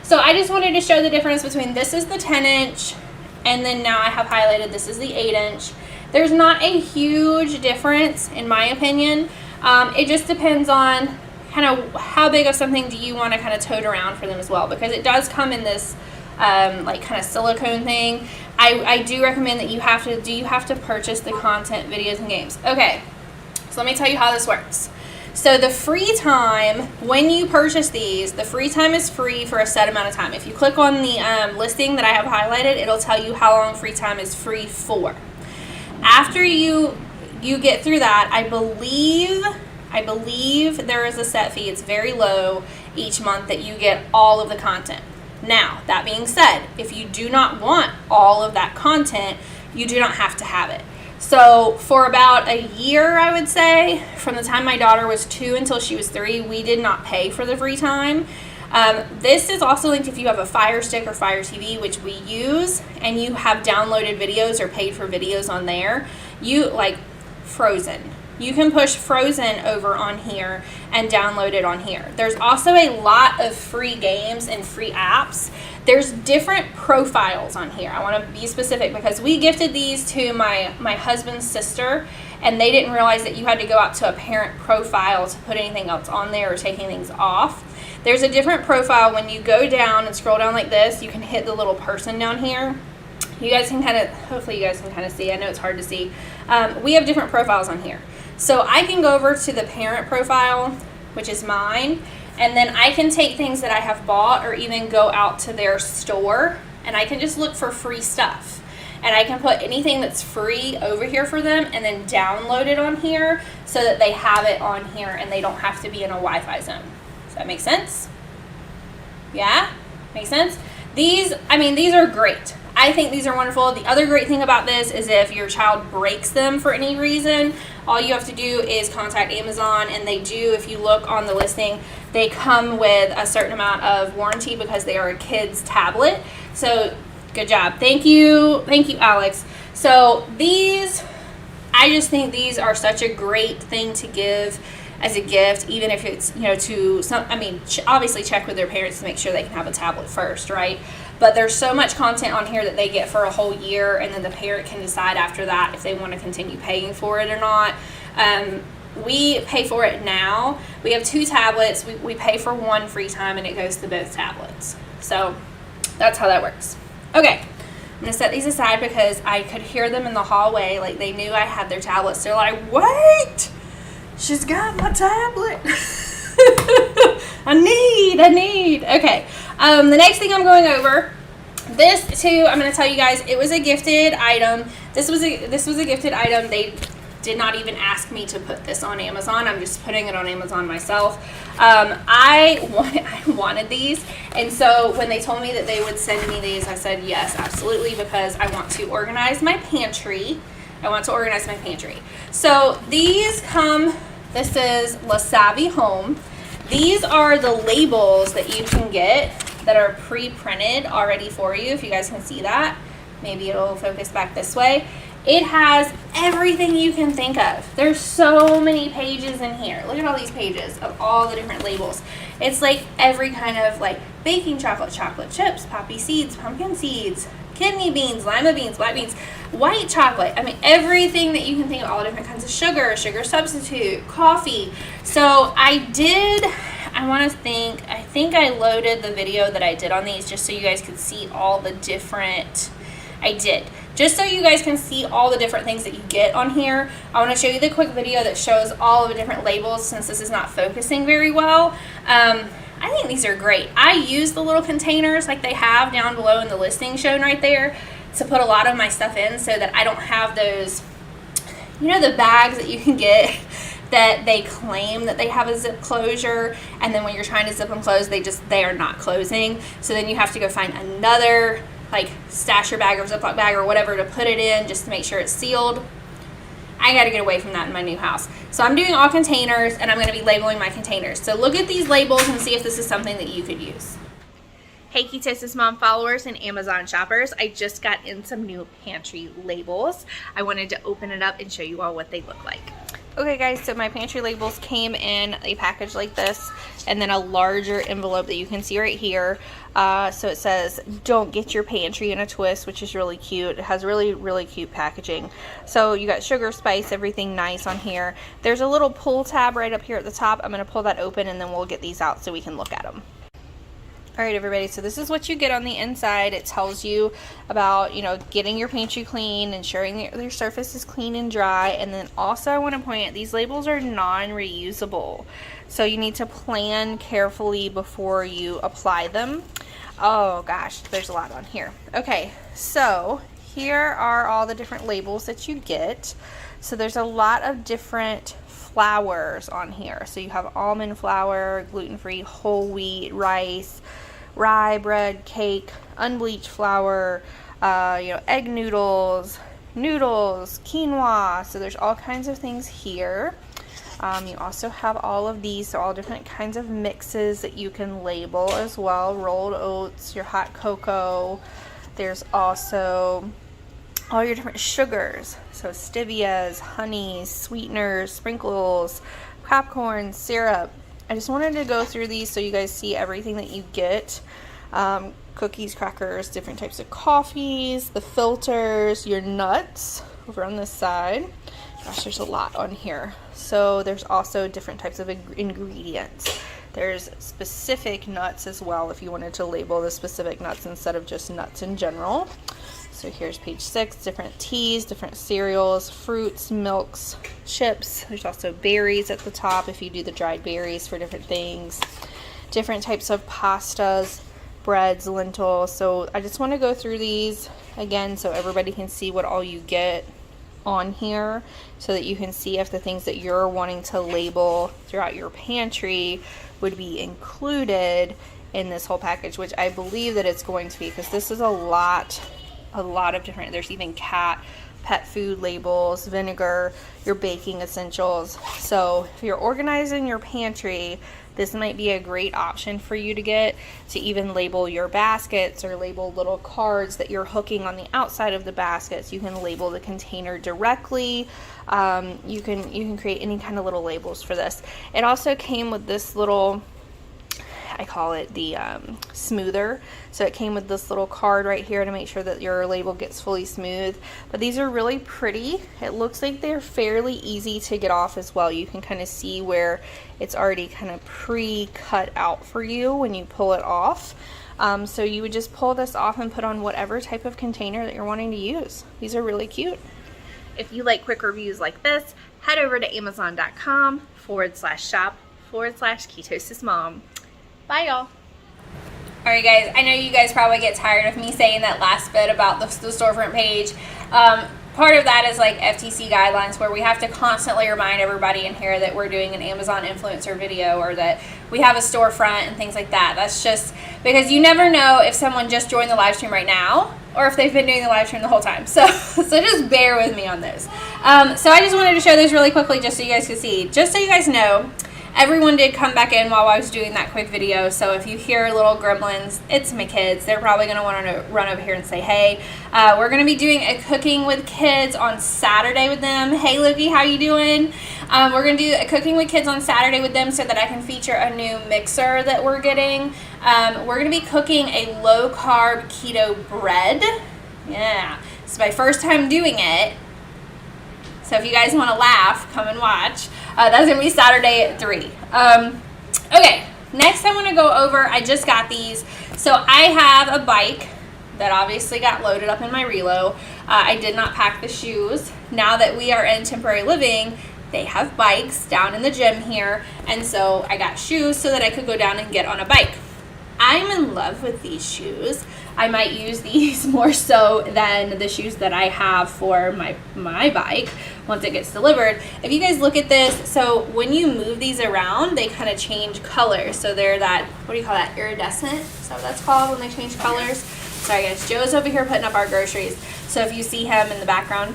So I just wanted to show the difference between this is the 10-inch and then now I have highlighted this is the 8-inch. There's not a huge difference in my opinion. It just depends on kind of how big of something do you want to kind of tote around for them as well, because it does come in this like kind of silicone thing. I do recommend that you have to purchase the content, videos, and games. Okay, so let me tell you how this works. So the free time, when you purchase these, the free time is free for a set amount of time. If you click on the listing that I have highlighted, it'll tell you how long free time is free for. After you get through that, I believe there is a set fee. It's very low each month that you get all of the content. Now, that being said, if you do not want all of that content, you do not have to have it. So for about a year, I would say, from the time my daughter was 2 until she was 3, we did not pay for the free time. This is also linked if you have a Fire Stick or Fire TV, which we use, and you have downloaded videos or paid for videos on there. You like Frozen. You can push Frozen over on here and download it on here. There's also a lot of free games and free apps. There's different profiles on here. I want to be specific because we gifted these to my husband's sister, and they didn't realize that you had to go out to a parent profile to put anything else on there or taking things off. There's a different profile. When you go down and scroll down like this, you can hit the little person down here. You guys can hopefully you guys can kind of see. I know it's hard to see. We have different profiles on here. So I can go over to the parent profile, which is mine, and then I can take things that I have bought or even go out to their store and I can just look for free stuff. And I can put anything that's free over here for them and then download it on here so that they have it on here and they don't have to be in a Wi-Fi zone. Does that make sense? Yeah? Make sense? These are great. I think these are wonderful. The other great thing about this is if your child breaks them for any reason, all you have to do is contact Amazon, and they do, if you look on the listing, they come with a certain amount of warranty because they are a kid's tablet. So good job. Thank you, Alex. So these, I just think these are such a great thing to give as a gift, even if it's, to some, obviously check with their parents to make sure they can have a tablet first, right? But there's so much content on here that they get for a whole year, and then the parent can decide after that if they want to continue paying for it or not. We pay for it now. We have 2 tablets. We pay for 1 free time, and it goes to both tablets. So that's how that works. Okay, I'm going to set these aside because I could hear them in the hallway. Like, they knew I had their tablets. They're like, wait, she's got my tablet. I need. Okay. The next thing I'm going over, this too, I'm going to tell you guys, it was a gifted item. This was a gifted item. They did not even ask me to put this on Amazon. I'm just putting it on Amazon myself. I wanted these, and so when they told me that they would send me these, I said yes, absolutely, because I want to organize my pantry. So these come, this is La Savvy Home. These are the labels that you can get that are pre-printed already for you, if you guys can see that. Maybe it'll focus back this way. It has everything you can think of. There's so many pages in here. Look at all these pages of all the different labels. It's like every kind of like baking chocolate, chocolate chips, poppy seeds, pumpkin seeds, kidney beans, lima beans, black beans, white chocolate. I mean, everything that you can think of, all different kinds of sugar, sugar substitute, coffee. So I think I loaded the video that I did on these just so you guys could see all the different, just so you guys can see all the different things that you get on here. I want to show you the quick video that shows all of the different labels since this is not focusing very well. I think these are great. I use the little containers like they have down below in the listing shown right there to put a lot of my stuff in so that I don't have those, you know, the bags that you can get that they claim that they have a zip closure, and then when you're trying to zip them close, they are not closing. So then you have to go find another like stasher bag or Ziploc bag or whatever to put it in just to make sure it's sealed. I got to get away from that in my new house. So I'm doing all containers, and I'm going to be labeling my containers. So look at these labels and see if this is something that you could use. Hey Ketosis Mom followers and Amazon shoppers, I just got in some new pantry labels. I wanted to open it up and show you all what they look like. Okay guys, so my pantry labels came in a package like this, and then a larger envelope that you can see right here. So it says, don't get your pantry in a twist, which is really cute. It has really, really cute packaging. So you got sugar, spice, everything nice on here. There's a little pull tab right up here at the top. I'm going to pull that open, and then we'll get these out so we can look at them. Alright everybody, so this is what you get on the inside. It tells you about, you know, getting your pantry clean, ensuring that your surface is clean and dry, and then also I want to point out these labels are non-reusable. So you need to plan carefully before you apply them. Oh gosh, there's a lot on here. Okay, so here are all the different labels that you get. So there's a lot of different flours on here. So you have almond flour, gluten-free, whole wheat, rice, rye bread, cake, unbleached flour, you know, egg noodles, quinoa. So there's all kinds of things here. You also have all of these, so all different kinds of mixes that you can label as well. Rolled oats, your hot cocoa. There's also all your different sugars. So stevias, honeys, sweeteners, sprinkles, popcorn, syrup. I just wanted to go through these so you guys see everything that you get. Cookies, crackers, different types of coffees, the filters, your nuts over on this side. Gosh, there's a lot on here. So there's also different types of ingredients. There's specific nuts as well if you wanted to label the specific nuts instead of just nuts in general. So here's page 6, different teas, different cereals, fruits, milks, chips. There's also berries at the top if you do the dried berries for different things. Different types of pastas, breads, lentils. So I just want to go through these again so everybody can see what all you get on here, so that you can see if the things that you're wanting to label throughout your pantry would be included in this whole package, which I believe that it's going to be, because this is a lot of different, there's even pet food labels, vinegar, your baking essentials. So if you're organizing your pantry, this might be a great option for you to get, to even label your baskets or label little cards that you're hooking on the outside of the baskets. You can label the container directly. You can create any kind of little labels for this. It also came with this little, I call it the smoother. So it came with this little card right here to make sure that your label gets fully smooth. But these are really pretty. It looks like they're fairly easy to get off as well. You can kind of see where it's already kind of pre-cut out for you when you pull it off. So you would just pull this off and put on whatever type of container that you're wanting to use. These are really cute. If you like quick reviews like this, head over to amazon.com/shop/ketosismom. Bye, y'all. Alright guys, I know you guys probably get tired of me saying that last bit about the storefront page. Part of that is like FTC guidelines, where we have to constantly remind everybody in here that we're doing an Amazon influencer video, or that we have a storefront and things like that. That's just because you never know if someone just joined the live stream right now or if they've been doing the live stream the whole time. So just bear with me on those. So I just wanted to show this really quickly just so you guys can see. Just so you guys know, Everyone did come back in while I was doing that quick video, so if you hear little gremlins, it's my kids. They're probably going to want to run over here and say hey. We're going to be doing a cooking with kids on Saturday with them. Hey Loki, how you doing? We're going to do a cooking with kids on Saturday with them so that I can feature a new mixer that we're getting. We're going to be cooking a low-carb keto bread. Yeah, it's my first time doing it. So if you guys want to laugh, come and watch. That's going to be Saturday at 3. Okay, next I want to go over, I just got these. So I have a bike that obviously got loaded up in my Relo. I did not pack the shoes. Now that we are in temporary living, they have bikes down in the gym here. And so I got shoes so that I could go down and get on a bike. I'm in love with these shoes. I might use these more so than the shoes that I have for my bike once it gets delivered. If you guys look at this, so when you move these around, they kind of change color. So they're that, what do you call that, iridescent? Is that what that's called when they change colors? Sorry guys, Joe's over here putting up our groceries. So if you see him in the background,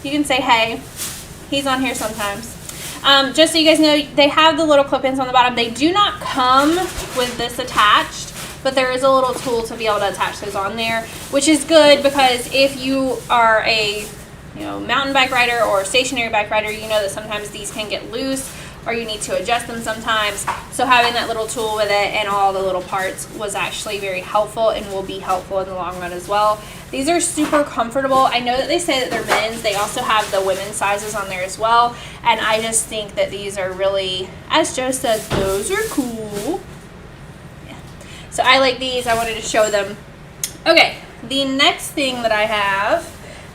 you can say hey. He's on here sometimes. Just so you guys know, they have the little clip-ins on the bottom. They do not come with this attached, but there is a little tool to be able to attach those on there, which is good because if you are a mountain bike rider or stationary bike rider, you know that sometimes these can get loose or you need to adjust them sometimes. So having that little tool with it and all the little parts was actually very helpful and will be helpful in the long run as well. These are super comfortable. I know that they say that they're men's. They also have the women's sizes on there as well. And I just think that these are really, as Joe says, those are cool. Yeah. So I like these. I wanted to show them. Okay, the next thing that I have,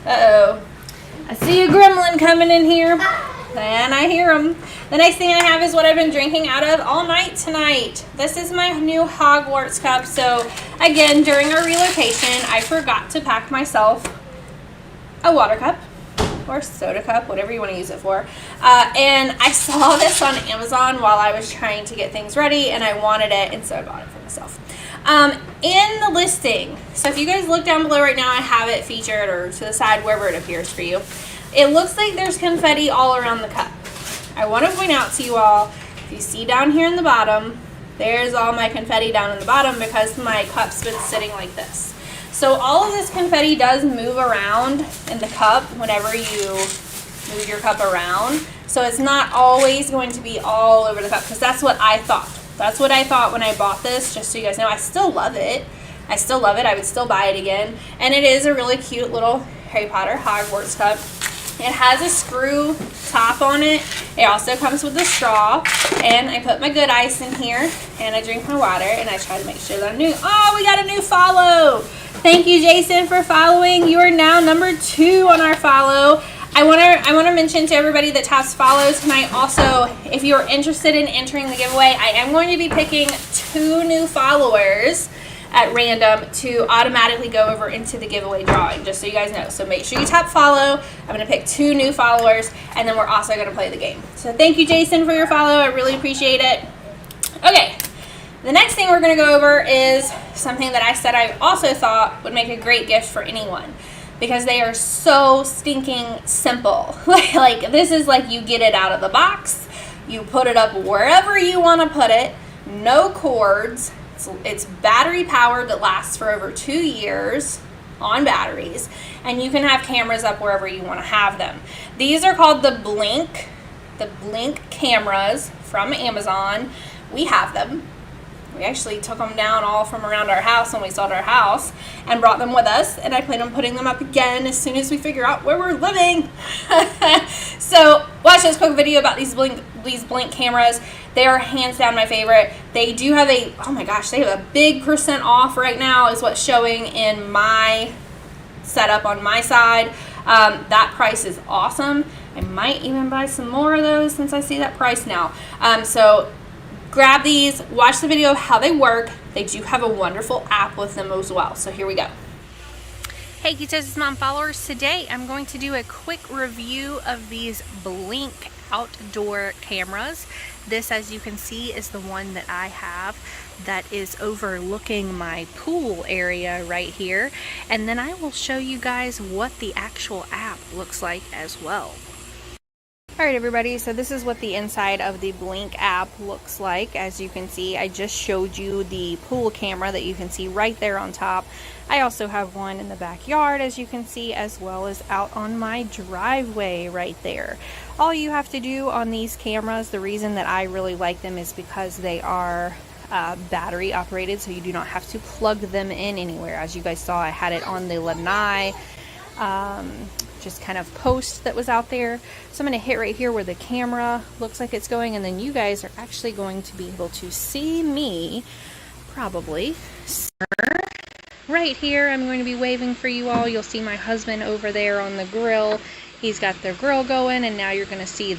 I see a gremlin coming in here, and I hear him. The next thing I have is what I've been drinking out of all night tonight. This is my new Hogwarts cup. So again, during our relocation, I forgot to pack myself a water cup or soda cup, whatever you want to use it for. And I saw this on Amazon while I was trying to get things ready, and I wanted it, and so I bought it for myself. In the listing, so if you guys look down below right now, I have it featured or to the side, wherever it appears for you. It looks like there's confetti all around the cup. I want to point out to you all, if you see down here in the bottom, there's all my confetti down in the bottom because my cup's been sitting like this. So all of this confetti does move around in the cup whenever you move your cup around. So it's not always going to be all over the cup because that's what I thought. That's what I thought when I bought this, just so you guys know. I still love it. I still love it. I would still buy it again. And it is a really cute little Harry Potter Hogwarts cup. It has a screw top on it. It also comes with a straw. And I put my good ice in here. And I drink my water. And I try to make sure that I'm new. Oh, we got a new follow. Thank you, Jason, for following. You are now number 2 on our follow. I want to mention to everybody that taps follows tonight also, if you're interested in entering the giveaway, I am going to be picking 2 new followers at random to automatically go over into the giveaway drawing, just so you guys know. So make sure you tap follow. I'm going to pick 2 new followers, and then we're also going to play the game. So thank you, Jason, for your follow. I really appreciate it. Okay, the next thing we're going to go over is something that I said I also thought would make a great gift for anyone, because they are so stinking simple. Like this is like you get it out of the box, you put it up wherever you want to put it, no cords. It's battery powered that lasts for over 2 years on batteries, and you can have cameras up wherever you want to have them. These are called the Blink cameras from Amazon. We have them. We actually took them down all from around our house when we sold our house and brought them with us, and I plan on putting them up again as soon as we figure out where we're living. So watch this quick video about these Blink cameras. They are hands down my favorite. They do have a, oh my gosh, they have a big % off right now is what's showing in my setup on my side. That price is awesome. I might even buy some more of those since I see that price now. So grab these, watch the video of how they work. They do have a wonderful app with them as well. So here we go. Hey Ketosis Mom followers, today I'm going to do a quick review of these Blink outdoor cameras. This, as you can see, is the one that I have that is overlooking my pool area right here, and then I will show you guys what the actual app looks like as well. Alright everybody, so this is what the inside of the Blink app looks like. As you can see, I just showed you the pool camera that you can see right there on top. I also have one in the backyard, as you can see, as well as out on my driveway right there. All you have to do on these cameras, the reason that I really like them is because they are battery operated, so you do not have to plug them in anywhere. As you guys saw, I had it on the Lanai just kind of post that was out there. So I'm going to hit right here where the camera looks like it's going, and then you guys are actually going to be able to see me probably right here. I'm going to be waving for you all. You'll see my husband over there on the grill. He's got the grill going, and now you're going to see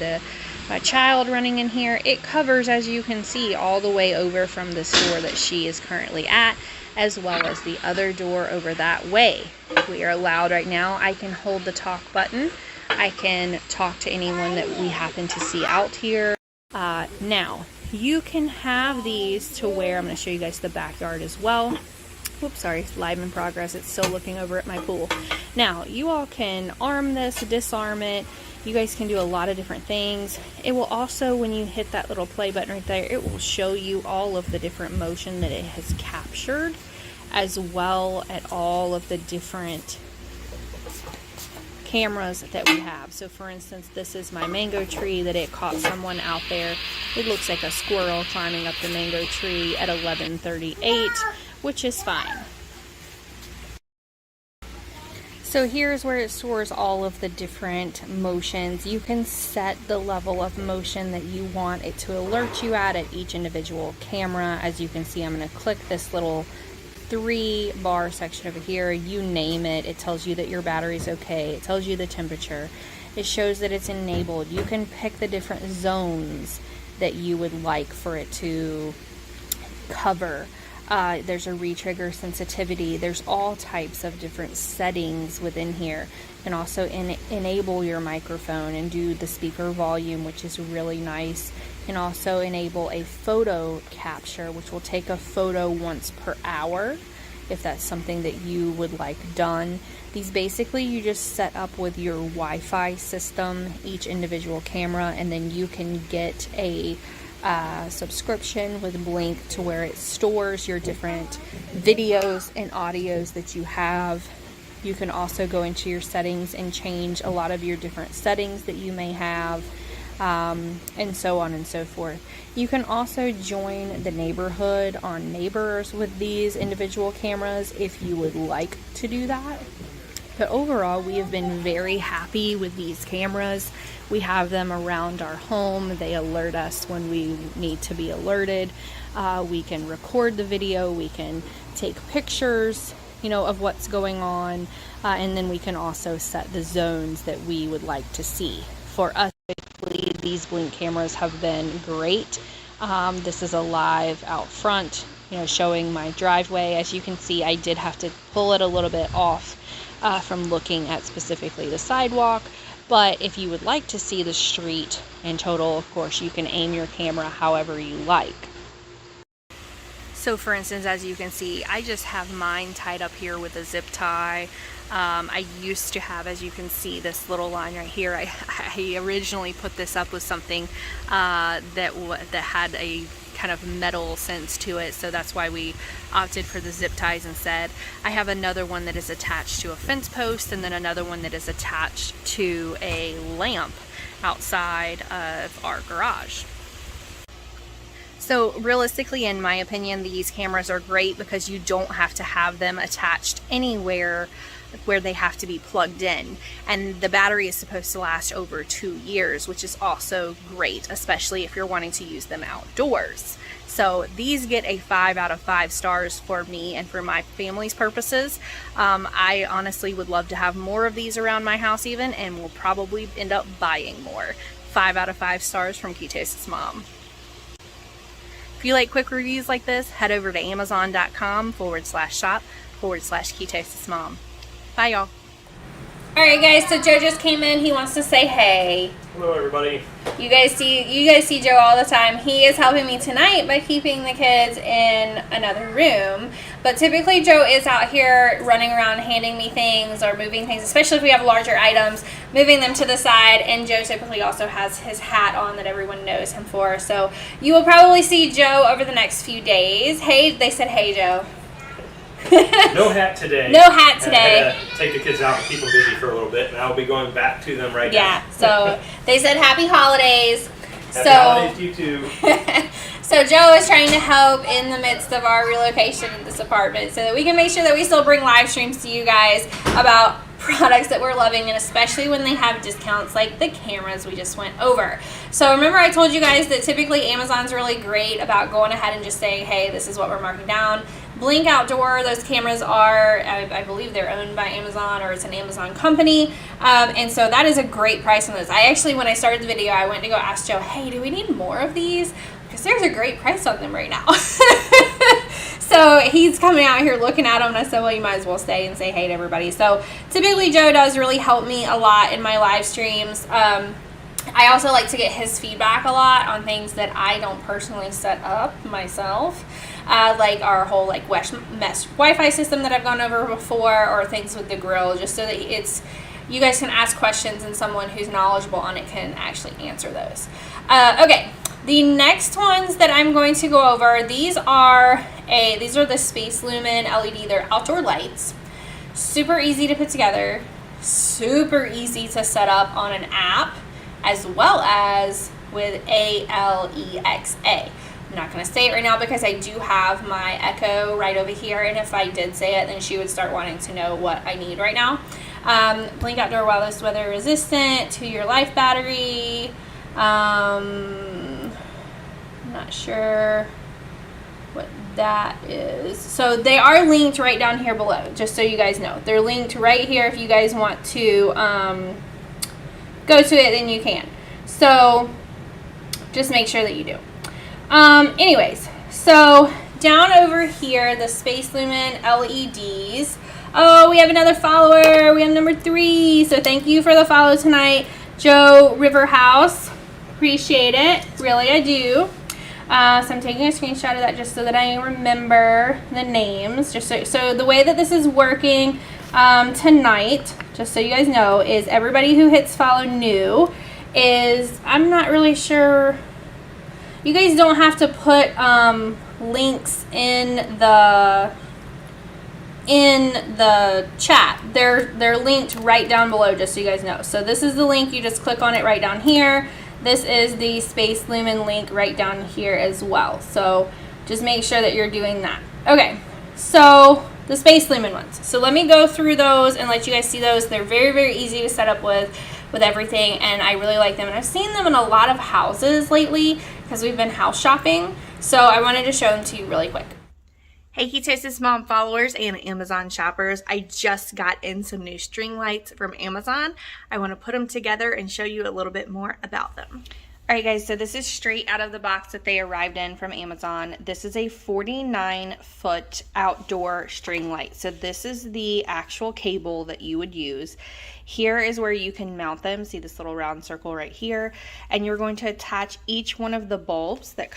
my child running in here. It covers, as you can see, all the way over from the store that she is currently at, as well as the other door over that way. We are allowed right now. I can hold the talk button. I can talk to anyone that we happen to see out here. Now, you can have these to where, I'm going to show you guys the backyard as well. Whoops, sorry, live in progress. It's still looking over at my pool. Now, you all can arm this, disarm it. You guys can do a lot of different things. It will also, when you hit that little play button right there, it will show you all of the different motion that it has captured, as well as all of the different cameras that we have. So for instance, this is my mango tree that it caught someone out there. It looks like a squirrel climbing up the mango tree at 11:38, which is fine. So here's where it stores all of the different motions. You can set the level of motion that you want it to alert you at each individual camera. As you can see, I'm going to click this little 3-bar section over here. You name it. It tells you that your battery's okay. It tells you the temperature. It shows that it's enabled. You can pick the different zones that you would like for it to cover. There's a retrigger sensitivity. There's all types of different settings within here. You can also enable your microphone and do the speaker volume, which is really nice. You can also enable a photo capture, which will take a photo once per hour, if that's something that you would like done. These basically you just set up with your Wi-Fi system, each individual camera, and then you can get a subscription with Blink to where it stores your different videos and audios that you have. You can also go into your settings and change a lot of your different settings that you may have, and so on and so forth. You can also join the neighborhood on Neighbors with these individual cameras if you would like to do that. But overall, we have been very happy with these cameras. We have them around our home. They alert us when we need to be alerted. We can record the video. We can take pictures, of what's going on. And then we can also set the zones that we would like to see. For us, these Blink cameras have been great. This is a live out front, showing my driveway. As you can see, I did have to pull it a little bit off from looking at specifically the sidewalk. But if you would like to see the street in total, of course, you can aim your camera however you like. So for instance, as you can see, I just have mine tied up here with a zip tie. I used to have, as you can see, this little line right here. I originally put this up with something that had a kind of metal sense to it, so that's why we opted for the zip ties instead. I have another one that is attached to a fence post, and then another one that is attached to a lamp outside of our garage. So realistically, in my opinion, these cameras are great because you don't have to have them attached anywhere where they have to be plugged in, and the battery is supposed to last over 2 years, which is also great, especially if you're wanting to use them outdoors. So these get a 5 out of 5 stars for me and for my family's purposes. I honestly would love to have more of these around my house even, and will probably end up buying more. 5 out of 5 stars from Ketosis Mom. If you like quick reviews like this, head over to amazon.com/shop/Ketosis Mom. Bye, y'all. Alright guys, so Joe just came in. He wants to say hey. Hello, everybody. You guys see Joe all the time. He is helping me tonight by keeping the kids in another room. But typically Joe is out here running around handing me things or moving things, especially if we have larger items, moving them to the side. And Joe typically also has his hat on that everyone knows him for. So you will probably see Joe over the next few days. Hey, they said hey, Joe. No hat today. No hat today. I had to take the kids out and keep them busy for a little bit, and I'll be going back to them right now. Yeah, so they said happy holidays. Happy holidays to you too. So Joe is trying to help in the midst of our relocation in this apartment so that we can make sure that we still bring live streams to you guys about products that we're loving, and especially when they have discounts like the cameras we just went over. So remember I told you guys that typically Amazon's really great about going ahead and just saying, hey, this is what we're marking down. Blink Outdoor, those cameras are, I believe they're owned by Amazon, or it's an Amazon company. And so that is a great price on those. I actually, when I started the video, I went to go ask Joe, hey, do we need more of these? Because there's a great price on them right now. So he's coming out here looking at them, and I said, well, you might as well stay and say hey to everybody. So typically Joe does really help me a lot in my live streams. I also like to get his feedback a lot on things that I don't personally set up myself. Like our whole mesh Wi-Fi system that I've gone over before, or things with the grill, just so that you guys can ask questions and someone who's knowledgeable on it can actually answer those. Okay, the next ones that I'm going to go over, these are the Space Lumen LED. They're outdoor lights. Super easy to put together, super easy to set up on an app, as well as with Alexa. I'm not going to say it right now because I do have my Echo right over here, and if I did say it, then she would start wanting to know what I need right now. Blink Outdoor Wireless Weather Resistant, 2-year life battery. I'm not sure what that is. So they are linked right down here below, just so you guys know. They're linked right here. If you guys want to go to it, then you can. So just make sure that you do. Anyways, so down over here, the Space Lumen LEDs. Oh, we have another follower. We have number 3. So thank you for the follow tonight, Joe Riverhouse. Appreciate it. Really, I do. So I'm taking a screenshot of that just so that I remember the names. Just so the way that this is working tonight, just so you guys know, is everybody who hits follow new is, I'm not really sure. You guys don't have to put links in the chat. They're linked right down below, just so you guys know. So this is the link. You just click on it right down here. This is the Space Lumen link right down here as well. So just make sure that you're doing that. Okay, so the Space Lumen ones. So let me go through those and let you guys see those. They're very, very easy to set up with everything, and I really like them. And I've seen them in a lot of houses lately because we've been house shopping. So I wanted to show them to you really quick. Hey Ketosis Mom followers and Amazon shoppers, I just got in some new string lights from Amazon. I want to put them together and show you a little bit more about them. Alright guys, so this is straight out of the box that they arrived in from Amazon. This is a 49-foot outdoor string light. So this is the actual cable that you would use. Here is where you can mount them. See this little round circle right here. And you're going to attach each one of the bulbs that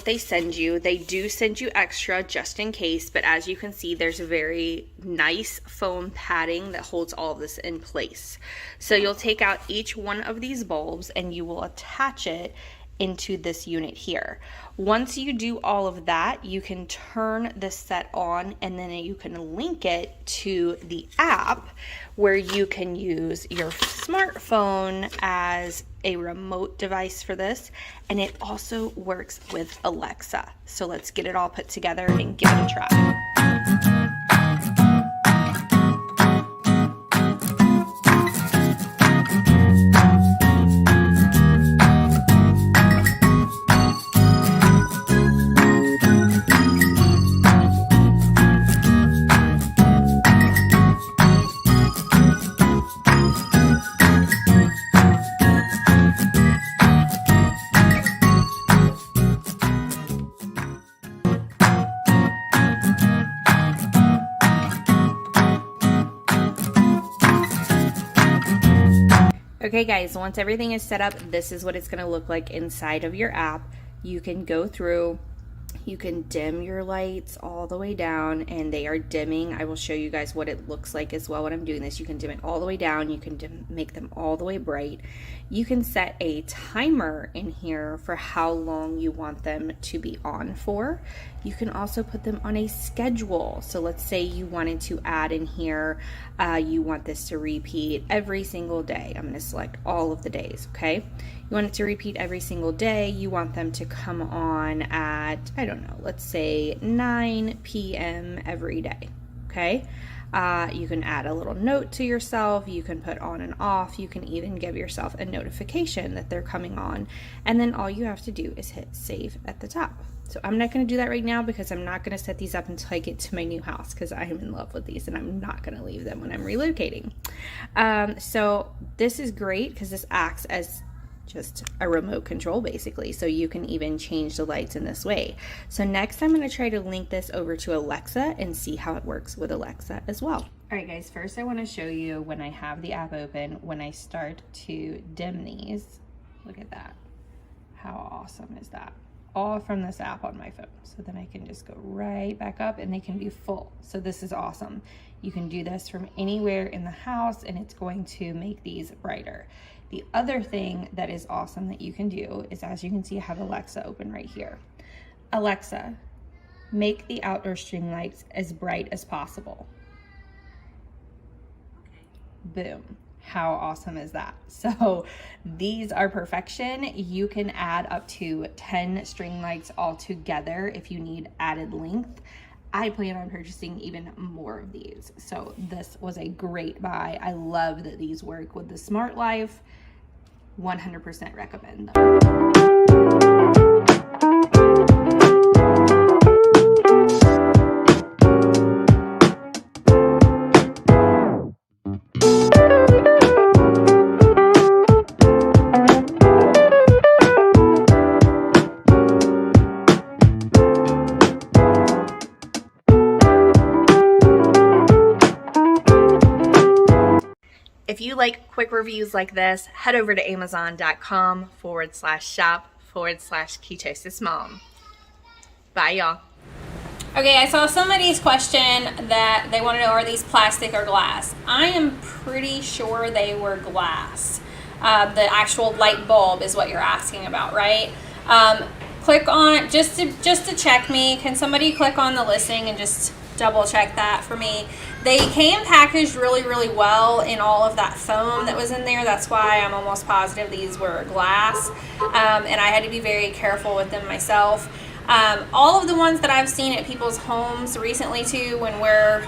they send you. They do send you extra just in case, but as you can see, there's a very nice foam padding that holds all of this in place. So you'll take out each one of these bulbs and you will attach it into this unit here. Once you do all of that, you can turn this set on, and then you can link it to the app where you can use your smartphone as a remote device for this, and it also works with Alexa. So let's get it all put together and give it a try. Okay guys, once everything is set up, this is what it's going to look like inside of your app. You can go through, you can dim your lights all the way down, and they are dimming. I will show you guys what it looks like as well when I'm doing this. You can dim it all the way down, you can make them all the way bright. You can set a timer in here for how long you want them to be on for. You can also put them on a schedule. So let's say you wanted to add in here, you want this to repeat every single day. I'm going to select all of the days, okay? You want it to repeat every single day. You want them to come on at, I don't know, let's say 9 p.m. every day, okay? You can add a little note to yourself. You can put on and off. You can even give yourself a notification that they're coming on. And then all you have to do is hit save at the top. So I'm not going to do that right now because I'm not going to set these up until I get to my new house because I am in love with these and I'm not going to leave them when I'm relocating. So this is great because this acts as just a remote control basically, so you can even change the lights in this way. So next I'm going to try to link this over to Alexa and see how it works with Alexa as well. Alright guys, first I want to show you when I have the app open, when I start to dim these, look at that. How awesome is that? All from this app on my phone. So then I can just go right back up and they can be full. So this is awesome. You can do this from anywhere in the house and it's going to make these brighter. The other thing that is awesome that you can do is, as you can see, I have Alexa open right here. Alexa, make the outdoor string lights as bright as possible. Boom. How awesome is that? So these are perfection. You can add up to 10 string lights all together if you need added length. I plan on purchasing even more of these. So this was a great buy. I love that these work with the Smart Life. 100% recommend them. If you like quick reviews like this, head over to amazon.com/shop/ketosis mom. Bye, y'all. Okay, I saw somebody's question that they want to know, are these plastic or glass? I am pretty sure they were glass. The actual light bulb is what you're asking about, right? Click on, just to check me, can somebody click on the listing and just double check that for me? They came packaged really, really well in all of that foam that was in there. That's why I'm almost positive these were glass. And I had to be very careful with them myself. All of the ones that I've seen at people's homes recently too, when we're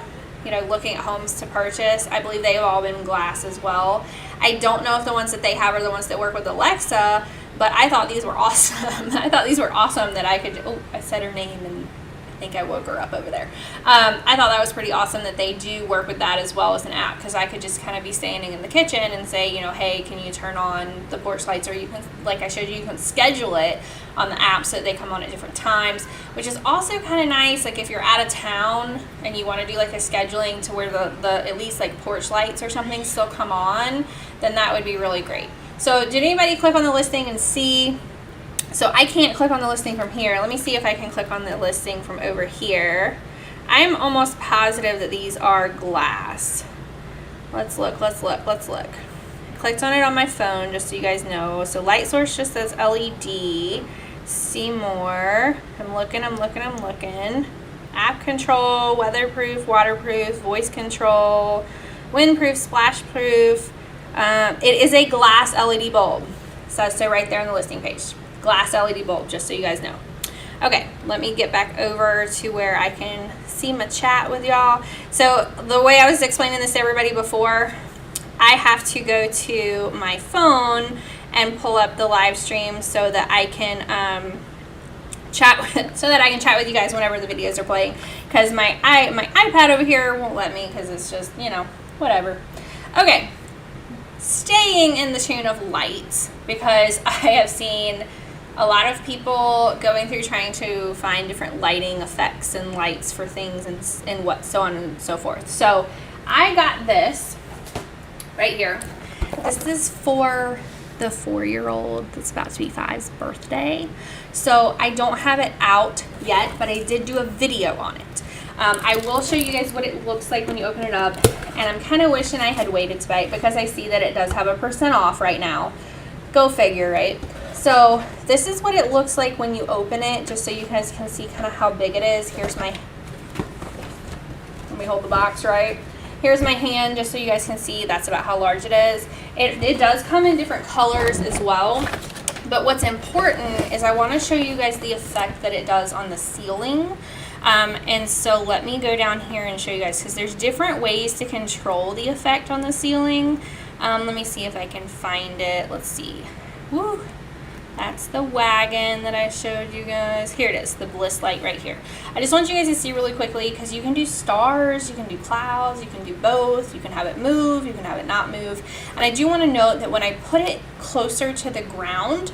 looking at homes to purchase, I believe they've all been glass as well. I don't know if the ones that they have are the ones that work with Alexa, but I thought these were awesome. I thought these were awesome that I could, oh, I said her name and I think I woke her up over there. I thought that was pretty awesome that they do work with that as well as an app, because I could just kind of be standing in the kitchen and say, hey, can you turn on the porch lights? Or you can, like I showed you, you can schedule it on the app so that they come on at different times, which is also kind of nice. Like if you're out of town and you want to do like a scheduling to where the at least like porch lights or something still come on, then that would be really great. So did anybody click on the listing and see? So I can't click on the listing from here. Let me see if I can click on the listing from over here. I'm almost positive that these are glass. Let's look. Clicked on it on my phone just so you guys know. So light source just says LED. See more. I'm looking. App control, weatherproof, waterproof, voice control, windproof, splashproof. It is a glass LED bulb. Says so right there on the listing page. Glass LED bulb, just so you guys know. Okay, let me get back over to where I can see my chat with y'all. So the way I was explaining this to everybody before, I have to go to my phone and pull up the live stream so that I can chat with you guys whenever the videos are playing, because my iPad over here won't let me, because it's just whatever. Okay, staying in the tune of lights, because I have seen a lot of people going through trying to find different lighting effects and lights for things and what so on and so forth. So I got this right here. This is for the 4-year-old that's about to be 5's birthday. So I don't have it out yet, but I did do a video on it. I will show you guys what it looks like when you open it up, and I'm kind of wishing I had waited to buy it because I see that it does have a % off right now. Go figure, right? So this is what it looks like when you open it, just so you guys can see kind of how big it is. Here's my, let me hold the box right. Here's my hand, just so you guys can see that's about how large it is. It does come in different colors as well. But what's important is I want to show you guys the effect that it does on the ceiling. And so let me go down here and show you guys, because there's different ways to control the effect on the ceiling. Let me see if I can find it. Let's see. Woo! That's the wagon that I showed you guys. Here it is, the Bliss light right here. I just want you guys to see really quickly, because you can do stars, you can do clouds, you can do both, you can have it move, you can have it not move. And I do want to note that when I put it closer to the ground,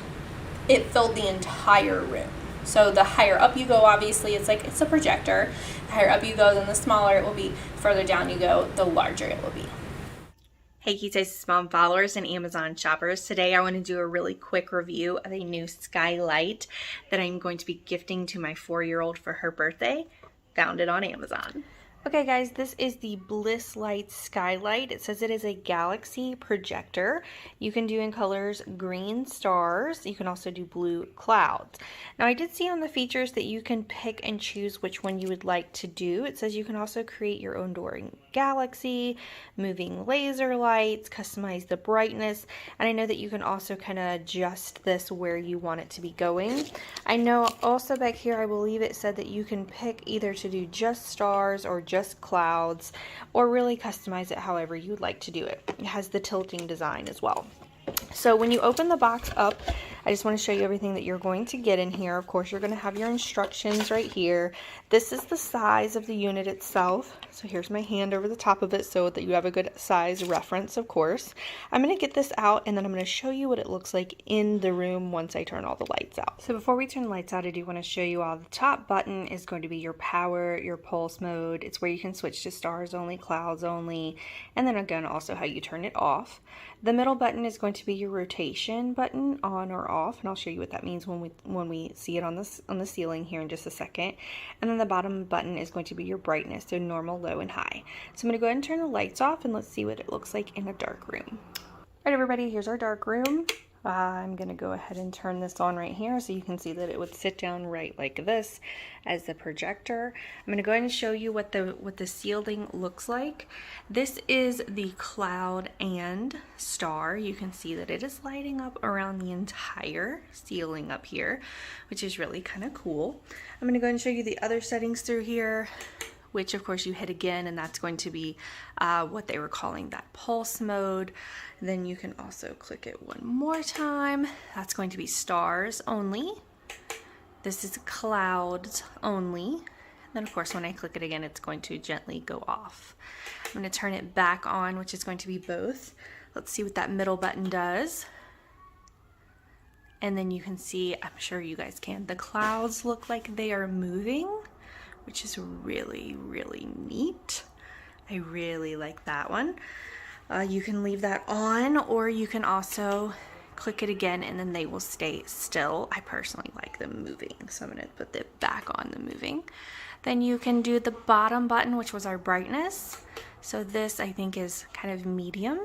it filled the entire room. So the higher up you go, obviously, it's a projector. The higher up you go, then the smaller it will be. Further down you go, the larger it will be. Hey Key Tastes Mom followers and Amazon shoppers. Today I want to do a really quick review of a new skylight that I'm going to be gifting to my 4-year-old for her birthday. Found it on Amazon. Okay guys, this is the Bliss Light Skylight. It says it is a galaxy projector. You can do in colors green stars. You can also do blue clouds. Now I did see on the features that you can pick and choose which one you would like to do. It says you can also create your own Doring Galaxy, moving laser lights, customize the brightness, and I know that you can also kind of adjust this where you want it to be going. I know also back here I believe it said that you can pick either to do just stars or just clouds, or really customize it however you'd like to do it. It has the tilting design as well. So when you open the box up, I just want to show you everything that you're going to get in here. Of course, you're going to have your instructions right here. This is the size of the unit itself. So here's my hand over the top of it so that you have a good size reference, of course. I'm going to get this out and then I'm going to show you what it looks like in the room once I turn all the lights out. So before we turn the lights out, I do want to show you all. The top button is going to be your power, your pulse mode. It's where you can switch to stars only, clouds only, and then again also how you turn it off. The middle button is going to be your rotation button, on or off, and I'll show you what that means when we see it on the ceiling here in just a second. And then the bottom button is going to be your brightness, so normal, low, and high. So I'm going to go ahead and turn the lights off, and let's see what it looks like in a dark room. All right, everybody, here's our dark room. I'm going to go ahead and turn this on right here so you can see that it would sit down right like this as the projector. I'm going to go ahead and show you what the ceiling looks like. This is the cloud and star. You can see that it is lighting up around the entire ceiling up here, which is really kind of cool. I'm going to go ahead and show you the other settings through here, which of course you hit again, and that's going to be what they were calling that pulse mode. Then you can also click it one more time. That's going to be stars only. This is clouds only. Then of course when I click it again, it's going to gently go off. I'm going to turn it back on, which is going to be both. Let's see what that middle button does. And then you can see, I'm sure you guys can, the clouds look like they are moving, which is really, really neat. I really like that one. You can leave that on, or you can also click it again and then they will stay still. I personally like them moving, so I'm going to put it back on the moving. Then you can do the bottom button, which was our brightness. So this I think is kind of medium.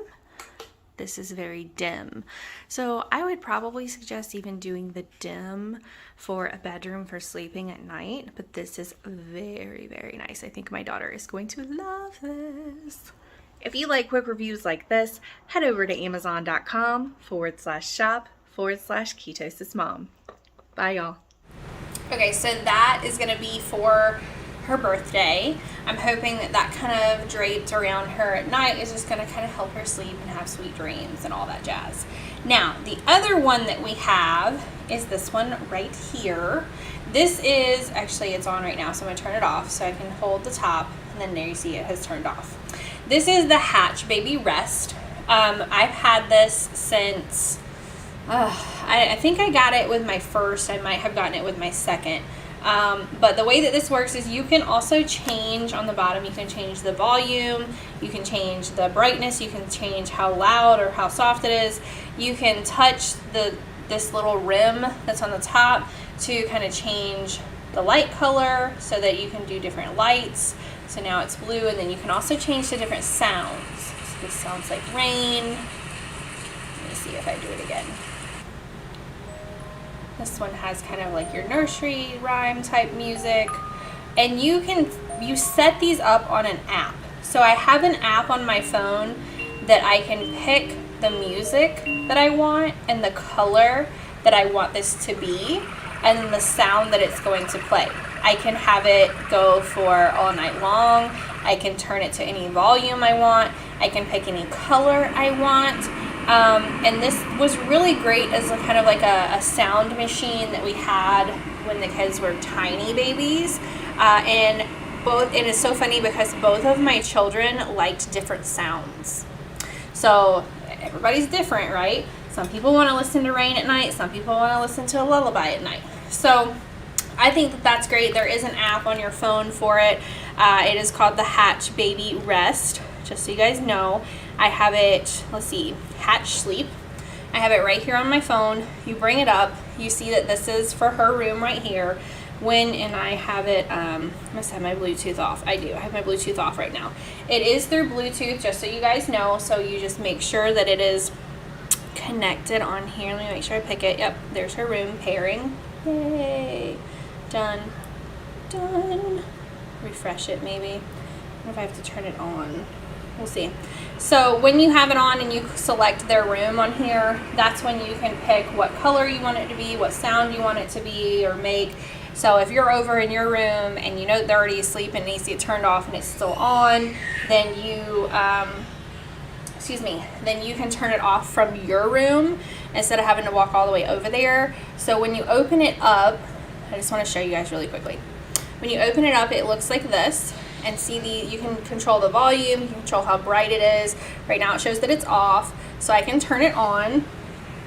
This is very dim. So I would probably suggest even doing the dim for a bedroom for sleeping at night, but this is very, very nice. I think my daughter is going to love this. If you like quick reviews like this, head over to amazon.com/shop/KeyTastes Mom. Bye y'all. Okay, so that is going to be for her birthday. I'm hoping that that kind of draped around her at night is just going to kind of help her sleep and have sweet dreams and all that jazz. Now, the other one that we have is this one right here. This is, actually it's on right now, so I'm going to turn it off so I can hold the top, and then there you see it has turned off. This is the Hatch Baby Rest. I've had this since, I think I got it with my first. I might have gotten it with my second. But the way that this works is you can also change on the bottom, you can change the volume, you can change the brightness, you can change how loud or how soft it is. You can touch this little rim that's on the top to kind of change the light color so that you can do different lights. So now it's blue, and then you can also change the different sounds. So this sounds like rain. Let me see if I do it again. This one has kind of like your nursery rhyme type music. And you set these up on an app. So I have an app on my phone that I can pick the music that I want and the color that I want this to be, and then the sound that it's going to play. I can have it go for all night long. I can turn it to any volume I want. I can pick any color I want. And this was really great as a kind of like a sound machine that we had when the kids were tiny babies. And it's so funny because both of my children liked different sounds. So everybody's different, right? Some people want to listen to rain at night. Some people want to listen to a lullaby at night. So I think that that's great. There is an app on your phone for it. It is called the Hatch Baby Rest. Just so you guys know, I have it, let's see, Hatch Sleep. I have it right here on my phone. You bring it up. You see that this is for her room right here. And I have it, I must have my Bluetooth off. I do. I have my Bluetooth off right now. It is through Bluetooth, just so you guys know. So you just make sure that it is connected on here. Let me make sure I pick it. Yep, there's her room pairing. Yay. Done. Refresh it maybe. I don't know if I have to turn it on. We'll see. So when you have it on and you select their room on here, that's when you can pick what color you want it to be, what sound you want it to be or make. So if you're over in your room and you know they're already asleep and needs to get turned off and it's still on, then you then you can turn it off from your room instead of having to walk all the way over there. So when you open it up, I just want to show you guys really quickly. When you open it up, it looks like this. And see, you can control the volume, you can control how bright it is. Right now it shows that it's off, so I can turn it on.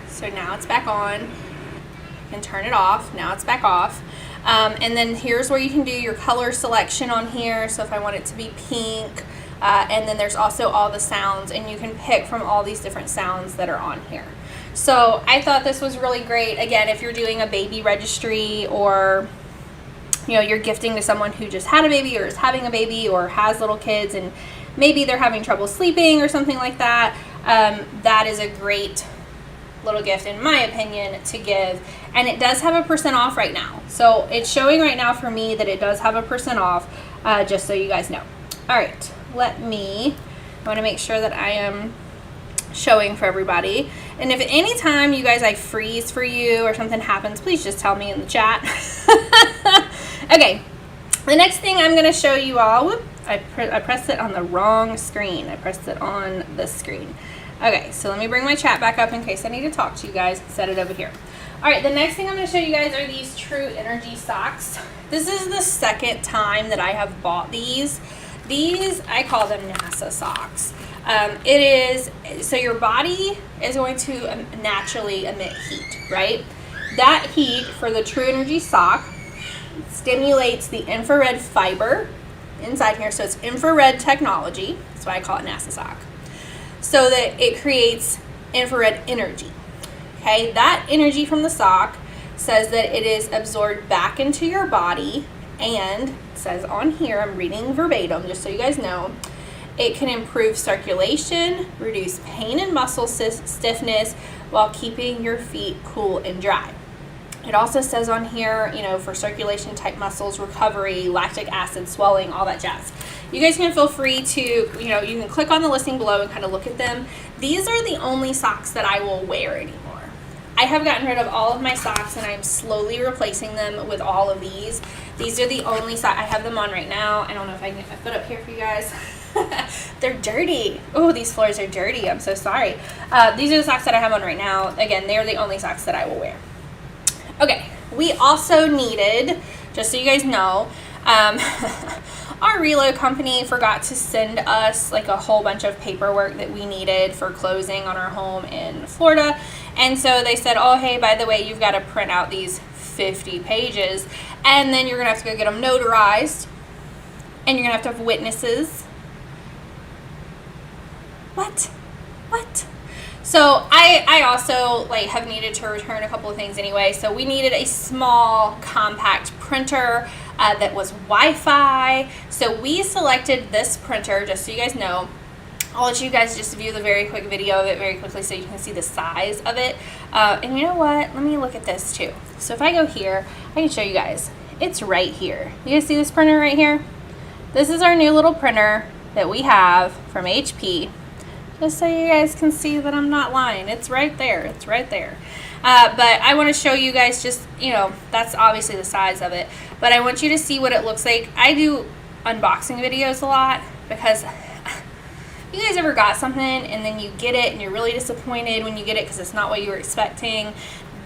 So now it's back on. I can turn it off, now it's back off. And then here's where you can do your color selection on here. So if I want it to be pink, and then there's also all the sounds, and you can pick from all these different sounds that are on here. So I thought this was really great. Again, if you're doing a baby registry, or you're gifting to someone who just had a baby or is having a baby or has little kids and maybe they're having trouble sleeping or something like that, that is a great little gift in my opinion to give. And it does have a % off right now. So it's showing right now for me that it does have a % off, just so you guys know. All right, I want to make sure that I am showing for everybody. And if at any time you guys I freeze for you or something happens, please just tell me in the chat. Okay, the next thing I'm going to show you all, I pressed it on the wrong screen. I pressed it on this screen. Okay, so let me bring my chat back up in case I need to talk to you guys. Set it over here. All right, the next thing I'm going to show you guys are these True Energy socks. This is the second time that I have bought these. These, I call them NASA socks. So your body is going to naturally emit heat, right? That heat for the True Energy sock stimulates the infrared fiber inside here. So it's infrared technology. That's why I call it NASA sock. So that it creates infrared energy. Okay, that energy from the sock says that it is absorbed back into your body, and it says on here, I'm reading verbatim just so you guys know, it can improve circulation, reduce pain and muscle stiffness while keeping your feet cool and dry. It also says on here, for circulation type muscles, recovery, lactic acid, swelling, all that jazz. You guys can feel free to, you can click on the listing below and kind of look at them. These are the only socks that I will wear anymore. I have gotten rid of all of my socks and I'm slowly replacing them with all of these. These are the only socks. I have them on right now. I don't know if I can get my foot up here for you guys. They're dirty. Oh, these floors are dirty. I'm so sorry. These are the socks that I have on right now. Again, they're the only socks that I will wear. Okay, we also needed, just so you guys know, our reload company forgot to send us like a whole bunch of paperwork that we needed for closing on our home in Florida. And so they said, oh, hey, by the way, you've got to print out these 50 pages. And then you're going to have to go get them notarized. And you're going to have witnesses. What? So I also like have needed to return a couple of things anyway. So we needed a small compact printer that was Wi-Fi. So we selected this printer, just so you guys know. I'll let you guys just view the very quick video of it very quickly so you can see the size of it. And you know what? Let me look at this too. So if I go here, I can show you guys. It's right here. You guys see this printer right here? This is our new little printer that we have from HP. Just so you guys can see that I'm not lying. It's right there. It's right there. But I want to show you guys just, you know, that's obviously the size of it. But I want you to see what it looks like. I do unboxing videos a lot because you guys ever got something and then you get it and you're really disappointed when you get it because it's not what you were expecting.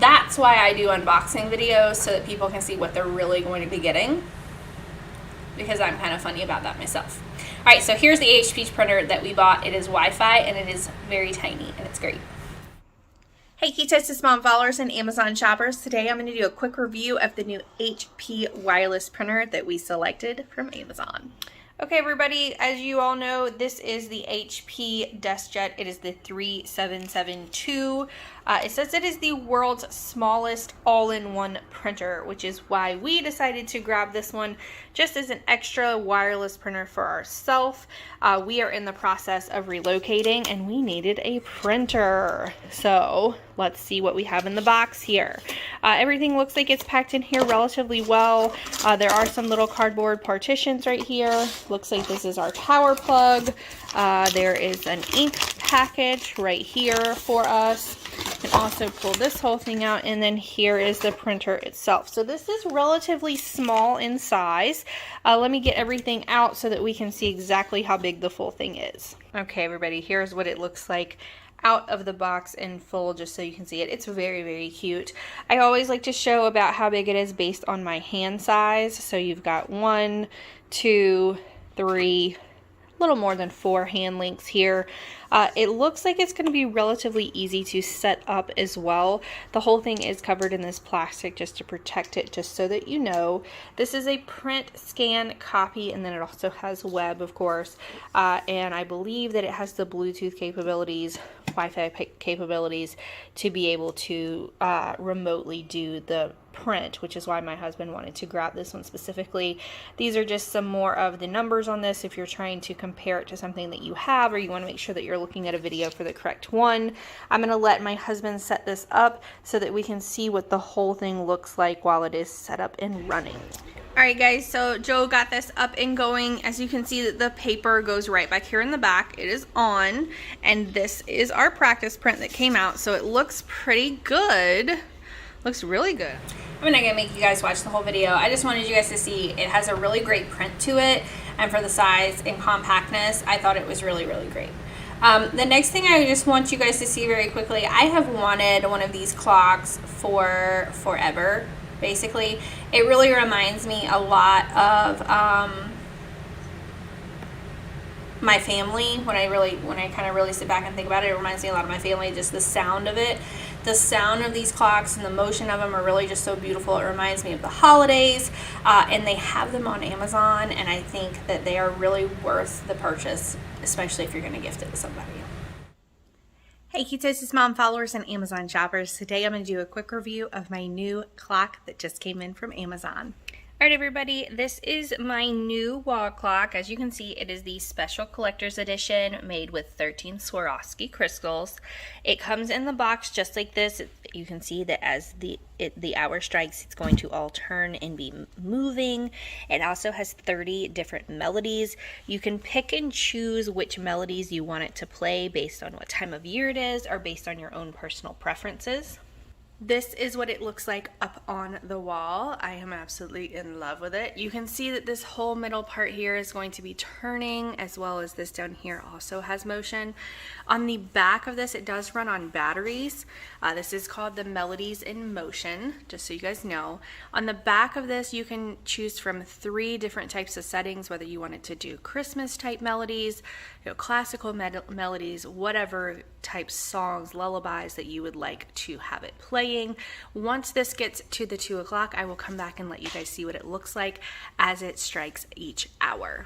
That's why I do unboxing videos, so that people can see what they're really going to be getting, because I'm kind of funny about that myself. All right, so here's the HP printer that we bought. It is Wi-Fi and it is very tiny and it's great. Hey Ketosis Mom followers and Amazon shoppers. Today I'm going to do a quick review of the new HP wireless printer that we selected from Amazon. Okay everybody, as you all know, this is the HP DeskJet. It is the 3772. It says it is the world's smallest all-in-one printer, which is why we decided to grab this one just as an extra wireless printer for ourselves. We are in the process of relocating and we needed a printer. So let's see what we have in the box here. Everything looks like it's packed in here relatively well. There are some little cardboard partitions right here. Looks like this is our power plug. There is an ink package right here for us. You can also pull this whole thing out, and then here is the printer itself. So this is relatively small in size. Let me get everything out so that we can see exactly how big the full thing is. Okay everybody, here's what it looks like out of the box in full, just so you can see it. It's very, very cute. I always like to show about how big it is based on my hand size. So you've got 1, 2, 3, a little more than 4 hand lengths here. It looks like it's going to be relatively easy to set up as well. The whole thing is covered in this plastic just to protect it, just so that you know. This is a print, scan, copy, and then it also has web, of course. And I believe that it has the Bluetooth capabilities, Wi-Fi capabilities to be able to remotely do the print, which is why my husband wanted to grab this one specifically. These are just some more of the numbers on this if you're trying to compare it to something that you have, or you want to make sure that you're looking at a video for the correct one. I'm going to let my husband set this up so that we can see what the whole thing looks like while it is set up and running. Alright guys, so Joe got this up and going. As you can see, that the paper goes right back here in the back. It is on, and this is our practice print that came out, so it looks pretty good. Looks really good. I'm not gonna make you guys watch the whole video. I just wanted you guys to see it has a really great print to it, and for the size and compactness, I thought it was really, really great. The next thing I just want you guys to see very quickly, I have wanted one of these clocks for forever, basically. It really reminds me a lot of my family. When I kind of really sit back and think about it, it reminds me a lot of my family, just the sound of it. The sound of these clocks and the motion of them are really just so beautiful. It reminds me of the holidays, and they have them on Amazon, and I think that they are really worth the purchase, especially if you're going to gift it to somebody. Hey Ketosis Mom followers and Amazon shoppers. Today I'm going to do a quick review of my new clock that just came in from Amazon. Alright everybody, this is my new wall clock. As you can see, it is the special collector's edition made with 13 Swarovski crystals. It comes in the box just like this. You can see that as the hour strikes, it's going to all turn and be moving. It also has 30 different melodies. You can pick and choose which melodies you want it to play based on what time of year it is, or based on your own personal preferences. This is what it looks like up on the wall. I am absolutely in love with it. You can see that this whole middle part here is going to be turning, as well as this down here also has motion. On the back of this, it does run on batteries. This is called the Melodies in Motion, just so you guys know. On the back of this, you can choose from 3 different types of settings, whether you wanted to do Christmas type melodies, classical melodies, whatever type songs, lullabies that you would like to have it play playing. Once this gets to the 2 o'clock, I will come back and let you guys see what it looks like as it strikes each hour.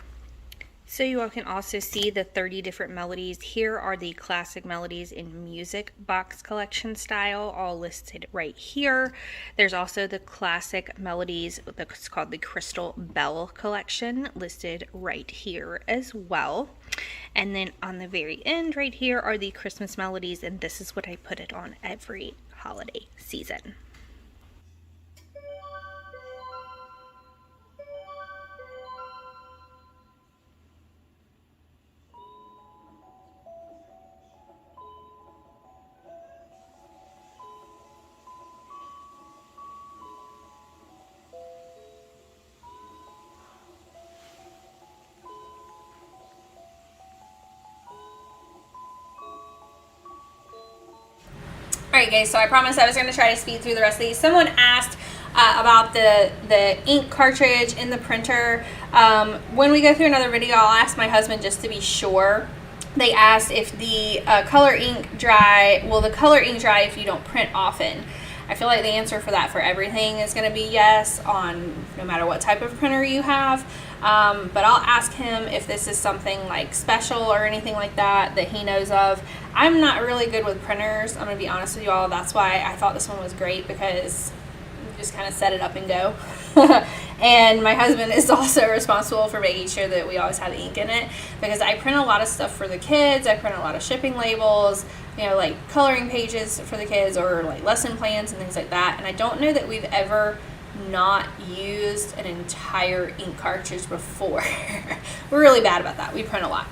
So you all can also see the 30 different melodies. Here are the classic melodies in music box collection style, all listed right here. There's also the classic melodies that's called the Crystal Bell collection, listed right here as well. And then on the very end right here are the Christmas melodies, and this is what I put it on every holiday season. Alright guys, so I promised I was going to try to speed through the rest of these. Someone asked about the ink cartridge in the printer. When we go through another video, I'll ask my husband just to be sure. They asked if the color ink dry, will the color ink dry if you don't print often? I feel like the answer for that for everything is going to be yes, on no matter what type of printer you have. But I'll ask him if this is something like special or anything like that he knows of. I'm not really good with printers, I'm going to be honest with you all. That's why I thought this one was great, because you just kind of set it up and go. And my husband is also responsible for making sure that we always have ink in it, because I print a lot of stuff for the kids. I print a lot of shipping labels, you know, like coloring pages for the kids, or like lesson plans and things like that. And I don't know that we've ever not used an entire ink cartridge before. We're really bad about that. We print a lot.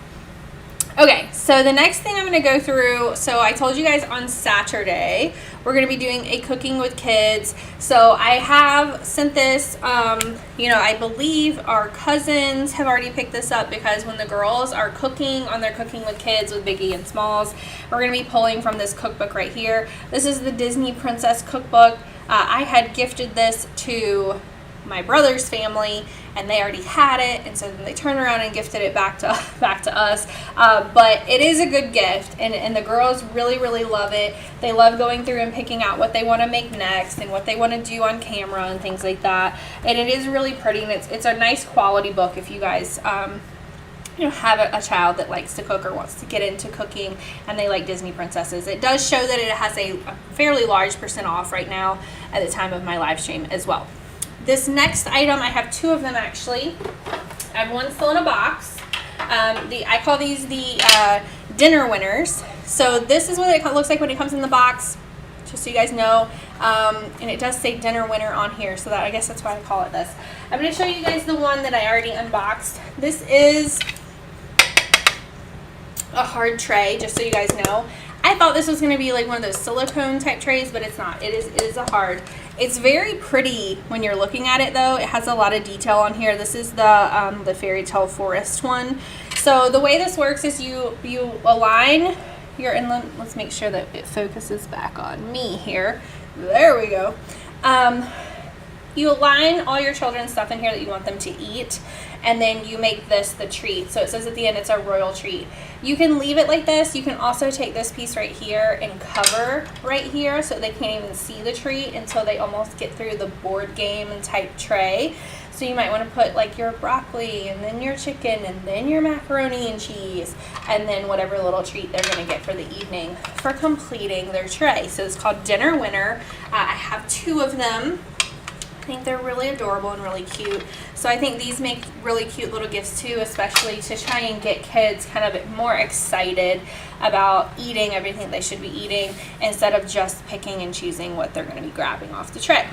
Okay, so the next thing I'm going to go through, so I told you guys on Saturday we're going to be doing a cooking with kids. So I have sent this, you know, I believe our cousins have already picked this up, because when the girls are cooking on their Cooking with Kids with Biggie and Smalls, we're going to be pulling from this cookbook right here. This is the Disney Princess Cookbook. I had gifted this to my brother's family, and they already had it, and so then they turned around and gifted it back to us. But it is a good gift, and the girls really love it. They love going through and picking out what they want to make next and what they want to do on camera and things like that. And it is really pretty, and it's a nice quality book if you guys you know, have a child that likes to cook or wants to get into cooking and they like Disney princesses. It does show that it has a fairly large % off right now at the time of my live stream as well. This next item, I have 2 of them actually. I have one still in a box. I call these the dinner winners. So this is what it looks like when it comes in the box, just so you guys know. And it does say dinner winner on here, so that I guess that's why I call it this. I'm going to show you guys the one that I already unboxed. This is a hard tray, just so you guys know. I thought this was going to be like one of those silicone type trays, but it's not. It is a hard. It's very pretty when you're looking at it, though. It has a lot of detail on here. This is the Fairy Tale Forest one. So the way this works is you align your inland. Let's make sure that it focuses back on me here. There we go. You align all your children's stuff in here that you want them to eat, and then you make this the treat. So it says at the end it's a royal treat. You can leave it like this. You can also take this piece right here and cover right here so they can't even see the treat until they almost get through the board game and type tray. So you might want to put like your broccoli, and then your chicken, and then your macaroni and cheese, and then whatever little treat they're going to get for the evening for completing their tray. So it's called Dinner Winner. I have 2 of them. I think they're really adorable and really cute. So I think these make really cute little gifts too, especially to try and get kids kind of more excited about eating everything they should be eating, instead of just picking and choosing what they're going to be grabbing off the tray.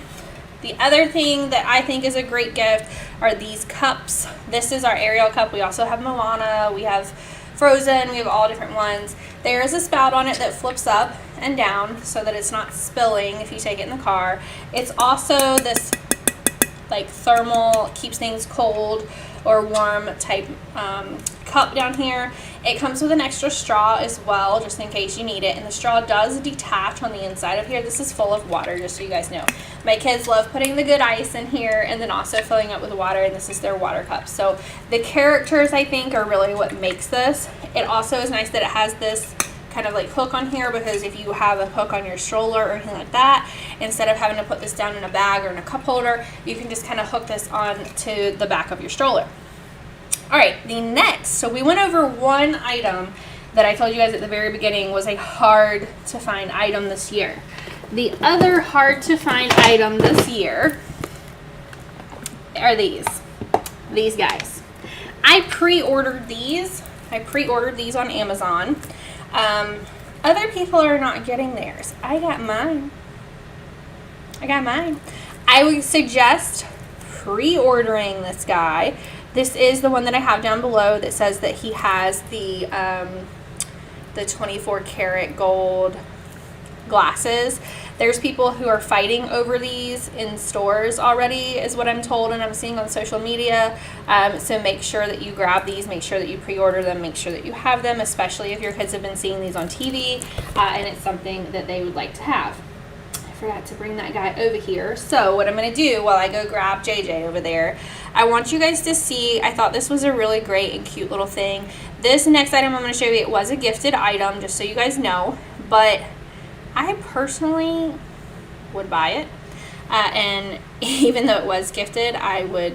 The other thing that I think is a great gift are these cups. This is our Ariel cup. We also have Moana. We have Frozen. We have all different ones. There is a spout on it that flips up and down so that it's not spilling if you take it in the car. It's also this like thermal, keeps things cold or warm type cup down here. It comes with an extra straw as well, just in case you need it, and the straw does detach on the inside of here. This is full of water, just so you guys know. My kids love putting the good ice in here and then also filling it with water, and this is their water cup. So the characters, I think, are really what makes this. It also is nice that it has this kind of like hook on here, because if you have a hook on your stroller or anything like that, instead of having to put this down in a bag or in a cup holder, you can just kind of hook this on to the back of your stroller. All right, the next, so we went over one item that I told you guys at the very beginning was a hard to find item this year. The other hard to find item this year are these guys. I pre-ordered these on Amazon. Other people are not getting theirs. I got mine. I would suggest pre-ordering this guy. This is the one that I have down below that says that he has the 24 karat gold glasses. There's people who are fighting over these in stores already, is what I'm told, and I'm seeing on social media. So make sure that you grab these, make sure that you pre-order them, make sure that you have them, especially if your kids have been seeing these on TV and it's something that they would like to have. I forgot to bring that guy over here. So what I'm going to do while I go grab JJ over there, I want you guys to see, I thought this was a really great and cute little thing. This next item I'm going to show you, it was a gifted item, just so you guys know, but I personally would buy it, and even though it was gifted, I would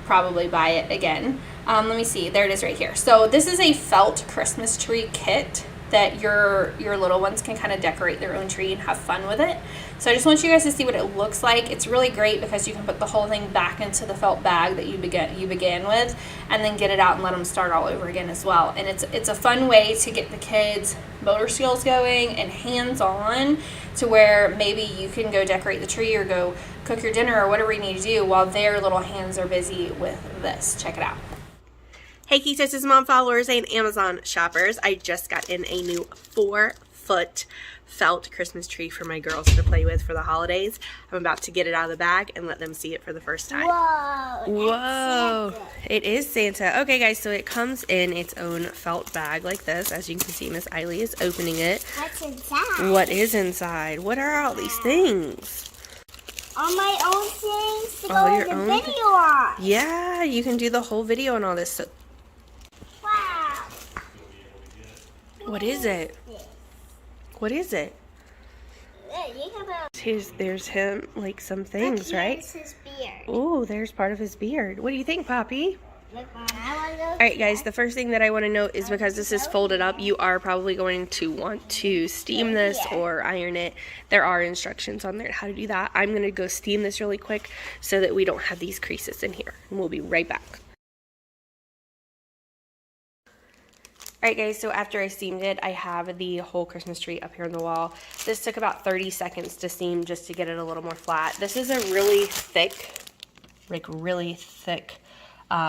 probably buy it again. Let me see, there it is right here. So this is a felt Christmas tree kit that your little ones can kind of decorate their own tree and have fun with it. So I just want you guys to see what it looks like. It's really great because you can put the whole thing back into the felt bag that you began with, and then get it out and let them start all over again as well. And it's a fun way to get the kids' motor skills going and hands-on, to where maybe you can go decorate the tree or go cook your dinner or whatever you need to do while their little hands are busy with this. Check it out. Hey Key Touches Mom followers and Amazon shoppers, I just got in a new 4-foot felt Christmas tree for my girls to play with for the holidays. I'm about to get it out of the bag and let them see it for the first time. Whoa, it is Santa. Okay guys, so it comes in its own felt bag like this. As you can see, Miss Eiley is opening it. What's inside? What is inside? What are all these things? All my own things to All go your in the own video on. Yeah, you can do the whole video on all this. So Wow. what is it? What is it? You can put There's him, like some things, right? Here's his beard. Oh, there's part of his beard. What do you think, Poppy? Look, Mom, I want to All right, guys, the first thing that I want to note is because this is folded up, you are probably going to want to steam this or iron it. There are instructions on there how to do that. I'm going to go steam this really quick so that we don't have these creases in here. And we'll be right back. Alright guys, so after I steamed it, I have the whole Christmas tree up here on the wall. This took about 30 seconds to steam just to get it a little more flat. This is a really thick,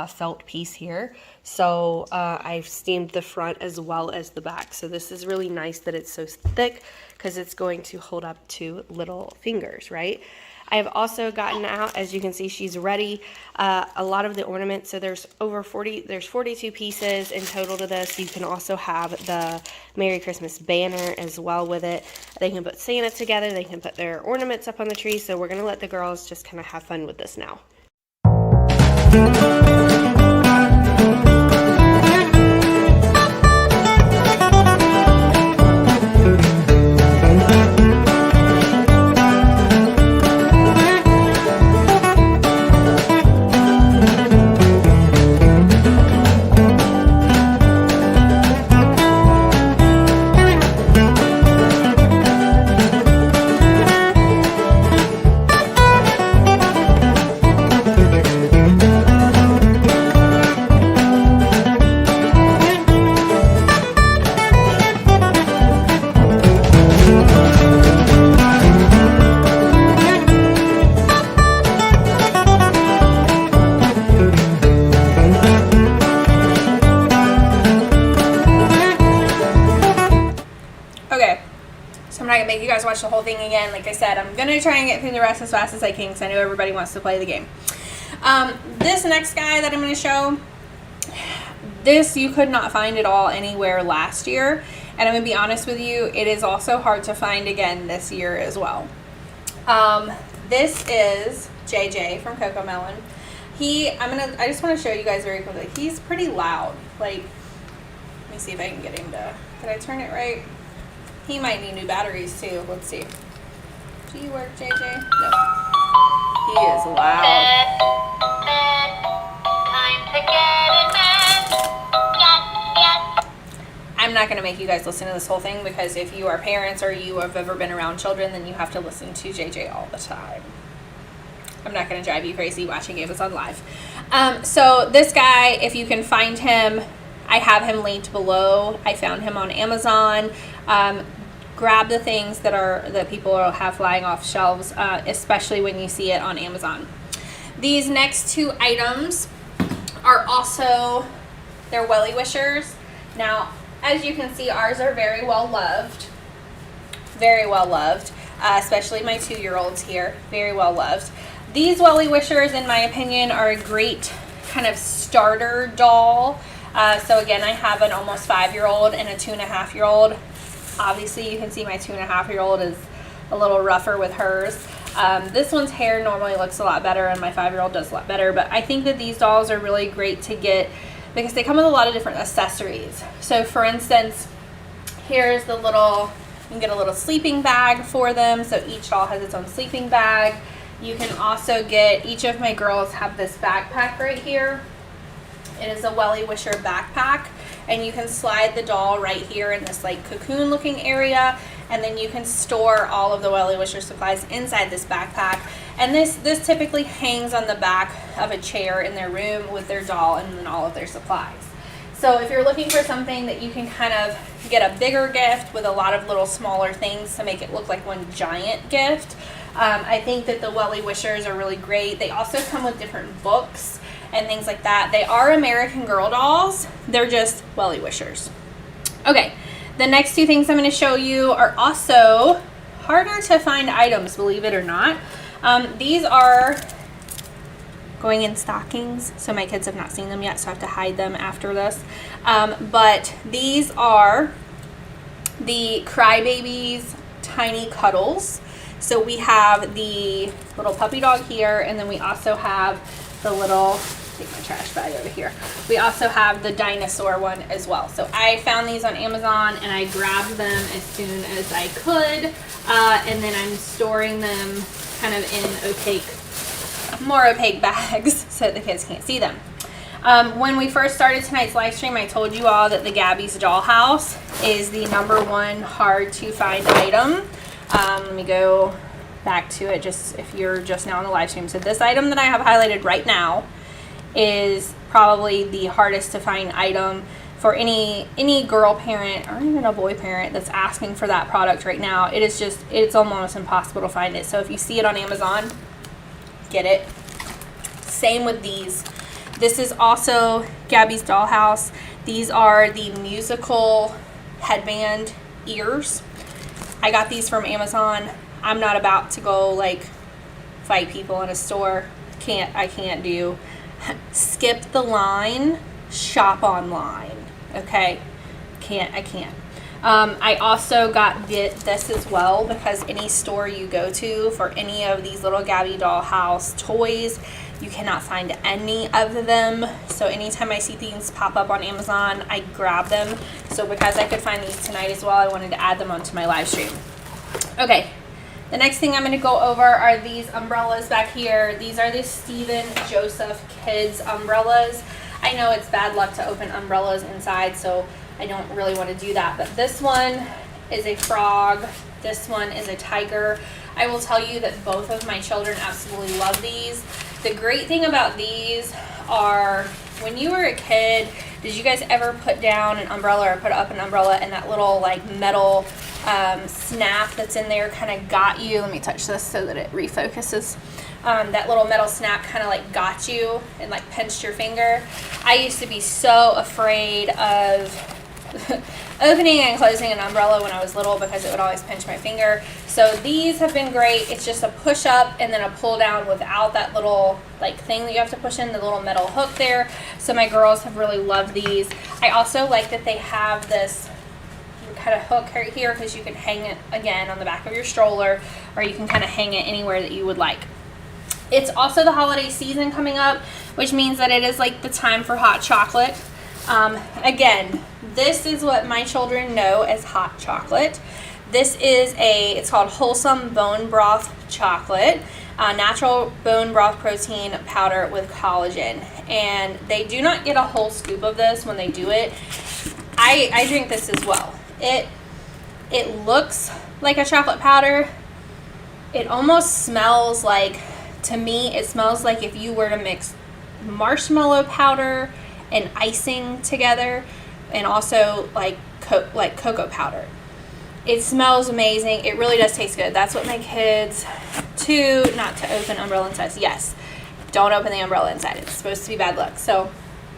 felt piece here. So I've steamed the front as well as the back. So this is really nice that it's so thick because it's going to hold up to little fingers, right? I have also gotten out, as you can see, she's ready, a lot of the ornaments. So there's 42 pieces in total to this. You can also have the Merry Christmas banner as well with it. They can put Santa together. They can put their ornaments up on the tree. So we're going to let the girls just kind of have fun with this now. Make you guys watch the whole thing again. Like I said, I'm gonna try and get through the rest as fast as I can because I know everybody wants to play the game. This next guy that I'm gonna show, this you could not find at all anywhere last year, and I'm gonna be honest with you, it is also hard to find again this year as well. This is JJ from Coco Melon. I just want to show you guys very quickly. He's pretty loud. Like, me see if I can get him to, did I turn it right? He might need new batteries too. Let's see. Do you work, JJ? No. He is loud. I'm not going to make you guys listen to this whole thing because if you are parents or you have ever been around children, then you have to listen to JJ all the time. I'm not going to drive you crazy watching Amazon Live. So this guy, if you can find him, I have him linked below. I found him on Amazon. Grab the things that people have flying off shelves, especially when you see it on Amazon. These next two items are also, they're Welly Wishers. Now, as you can see, ours are very well loved. Very well loved, especially my 2-year-olds here. Very well loved. These Welly Wishers, in my opinion, are a great kind of starter doll. So again, I have an almost 5-year-old and a 2.5-year-old. Obviously, you can see my 2.5-year-old is a little rougher with hers. This one's hair normally looks a lot better, and my 5-year-old does a lot better. But I think that these dolls are really great to get because they come with a lot of different accessories. So for instance, here's the little, you can get a little sleeping bag for them. So each doll has its own sleeping bag. You can also get, each of my girls have this backpack right here. It is a Welly Wisher backpack, and you can slide the doll right here in this like cocoon looking area, and then you can store all of the Welly Wisher supplies inside this backpack. And this typically hangs on the back of a chair in their room with their doll and then all of their supplies. So if you're looking for something that you can kind of get a bigger gift with a lot of little smaller things to make it look like one giant gift, I think that the Welly Wishers are really great. They also come with different books and things like that. They are American Girl dolls. They're just Welly Wishers. Okay, the next two things I'm going to show you are also harder to find items, believe it or not. These are going in stockings, so my kids have not seen them yet, so I have to hide them after this. But these are the Crybabies Tiny Cuddles. So we have the little puppy dog here, and then we also have the little, take my trash bag over here. We also have the dinosaur one as well. So I found these on Amazon and I grabbed them as soon as I could. And then I'm storing them kind of in more opaque bags so the kids can't see them. When we first started tonight's live stream, I told you all that the Gabby's Dollhouse is the #1 hard to find item. Let me go back to it just if you're just now on the live stream. So this item that I have highlighted right now is probably the hardest to find item for any girl parent or even a boy parent that's asking for that product right now. It's almost impossible to find it. So if you see it on Amazon, get it. Same with these. This is also Gabby's Dollhouse. These are the musical headband ears. I got these from Amazon. I'm not about to go like fight people in a store. I can't do. Skip the line, shop online. Okay, I can't. I also got this as well because any store you go to for any of these little Gabby Dollhouse toys, you cannot find any of them. So anytime I see things pop up on Amazon, I grab them. So because I could find these tonight as well, I wanted to add them onto my live stream. Okay. The next thing I'm going to go over are these umbrellas back here. These are the Stephen Joseph Kids umbrellas. I know it's bad luck to open umbrellas inside, so I don't really want to do that. But this one is a frog. This one is a tiger. I will tell you that both of my children absolutely love these. The great thing about these are when you were a kid, did you guys ever put down an umbrella or put up an umbrella and that little like metal snap that's in there kind of got you? Let me touch this so that it refocuses. That little metal snap kind of like got you and like pinched your finger. I used to be so afraid of opening and closing an umbrella when I was little because it would always pinch my finger. So these have been great. It's just a push up and then a pull down without that little like thing that you have to push in, the little metal hook there. So my girls have really loved these. I also like that they have this kind of hook right here because you can hang it again on the back of your stroller, or you can kind of hang it anywhere that you would like. It's also the holiday season coming up, which means that it is like the time for hot chocolate. Again, this is what my children know as hot chocolate. This is it's called Wholesome Bone Broth Chocolate, natural bone broth protein powder with collagen. And they do not get a whole scoop of this when they do it. I drink this as well. It looks like a chocolate powder. It almost smells like, to me, it smells like if you were to mix marshmallow powder and icing together, and also like cocoa powder. It smells amazing. It really does taste good. That's what my kids not to open umbrella inside. Yes, don't open the umbrella inside. It's supposed to be bad luck. So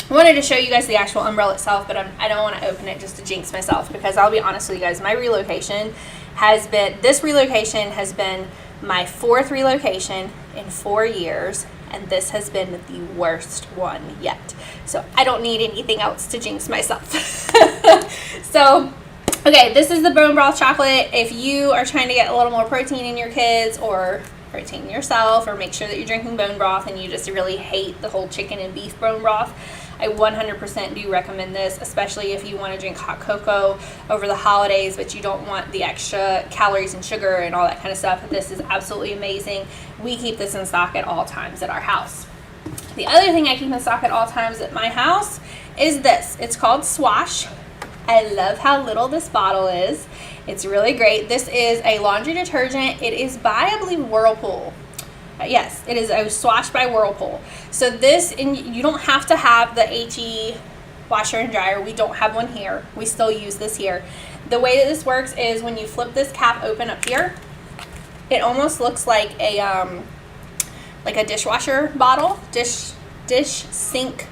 I wanted to show you guys the actual umbrella itself, but I don't want to open it just to jinx myself, because I'll be honest with you guys, this relocation has been my 4th relocation in 4 years, and this has been the worst one yet. So I don't need anything else to jinx myself. So, okay, this is the bone broth chocolate. If you are trying to get a little more protein in your kids, or protein yourself, or make sure that you're drinking bone broth and you just really hate the whole chicken and beef bone broth, I 100% do recommend this, especially if you want to drink hot cocoa over the holidays, but you don't want the extra calories and sugar and all that kind of stuff. This is absolutely amazing. We keep this in stock at all times at our house. The other thing I keep in stock at all times at my house is this. It's called Swash. I love how little this bottle is. It's really great. This is a laundry detergent. It is by, I believe, Whirlpool. Yes, it is a Swash by Whirlpool. So this, and you don't have to have the HE washer and dryer. We don't have one here. We still use this here. The way that this works is when you flip this cap open up here, it almost looks like a dishwasher bottle, dish sink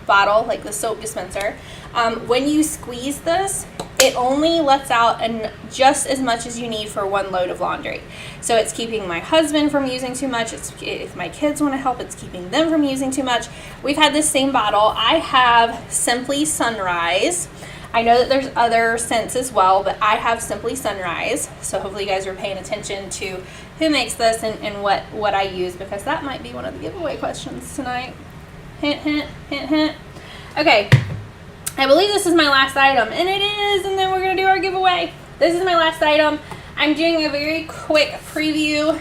bottle, like the soap dispenser. When you squeeze this, it only lets out just as much as you need for 1 load of laundry. So it's keeping my husband from using too much. If my kids want to help, it's keeping them from using too much. We've had this same bottle. I have Simply Sunrise. I know that there's other scents as well, but I have Simply Sunrise. So hopefully you guys are paying attention to who makes this and what I use, because that might be one of the giveaway questions tonight. Hint, hint, hint, hint. Okay. I believe this is my last item, and it is, and then we're going to do our giveaway. This is my last item. I'm doing a very quick preview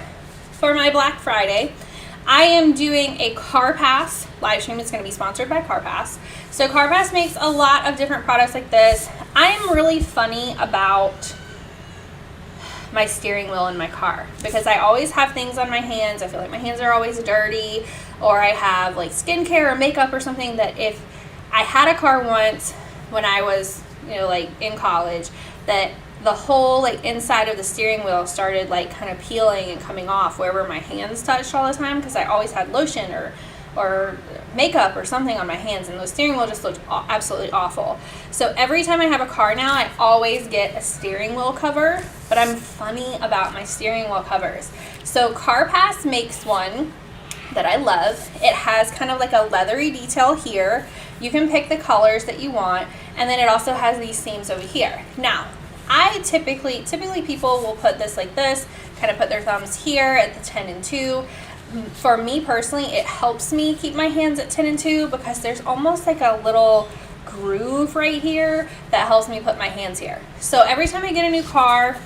for my Black Friday. I am doing a CarPass live stream. It's going to be sponsored by CarPass. So CarPass makes a lot of different products like this. I am really funny about my steering wheel in my car, because I always have things on my hands. I feel like my hands are always dirty, or I have like skincare or makeup or something that if I had a car once when I was, like in college, that the whole like inside of the steering wheel started like kind of peeling and coming off wherever my hands touched all the time, because I always had lotion or makeup or something on my hands, and the steering wheel just looked absolutely awful. So every time I have a car now, I always get a steering wheel cover, but I'm funny about my steering wheel covers. So CarPass makes one that I love. It has kind of like a leathery detail here. You can pick the colors that you want, and then it also has these seams over here. Now, I typically people will put this like this, kind of put their thumbs here at the 10 and 2. For me personally, it helps me keep my hands at 10 and 2 because there's almost like a little groove right here that helps me put my hands here. So every time I get a new car,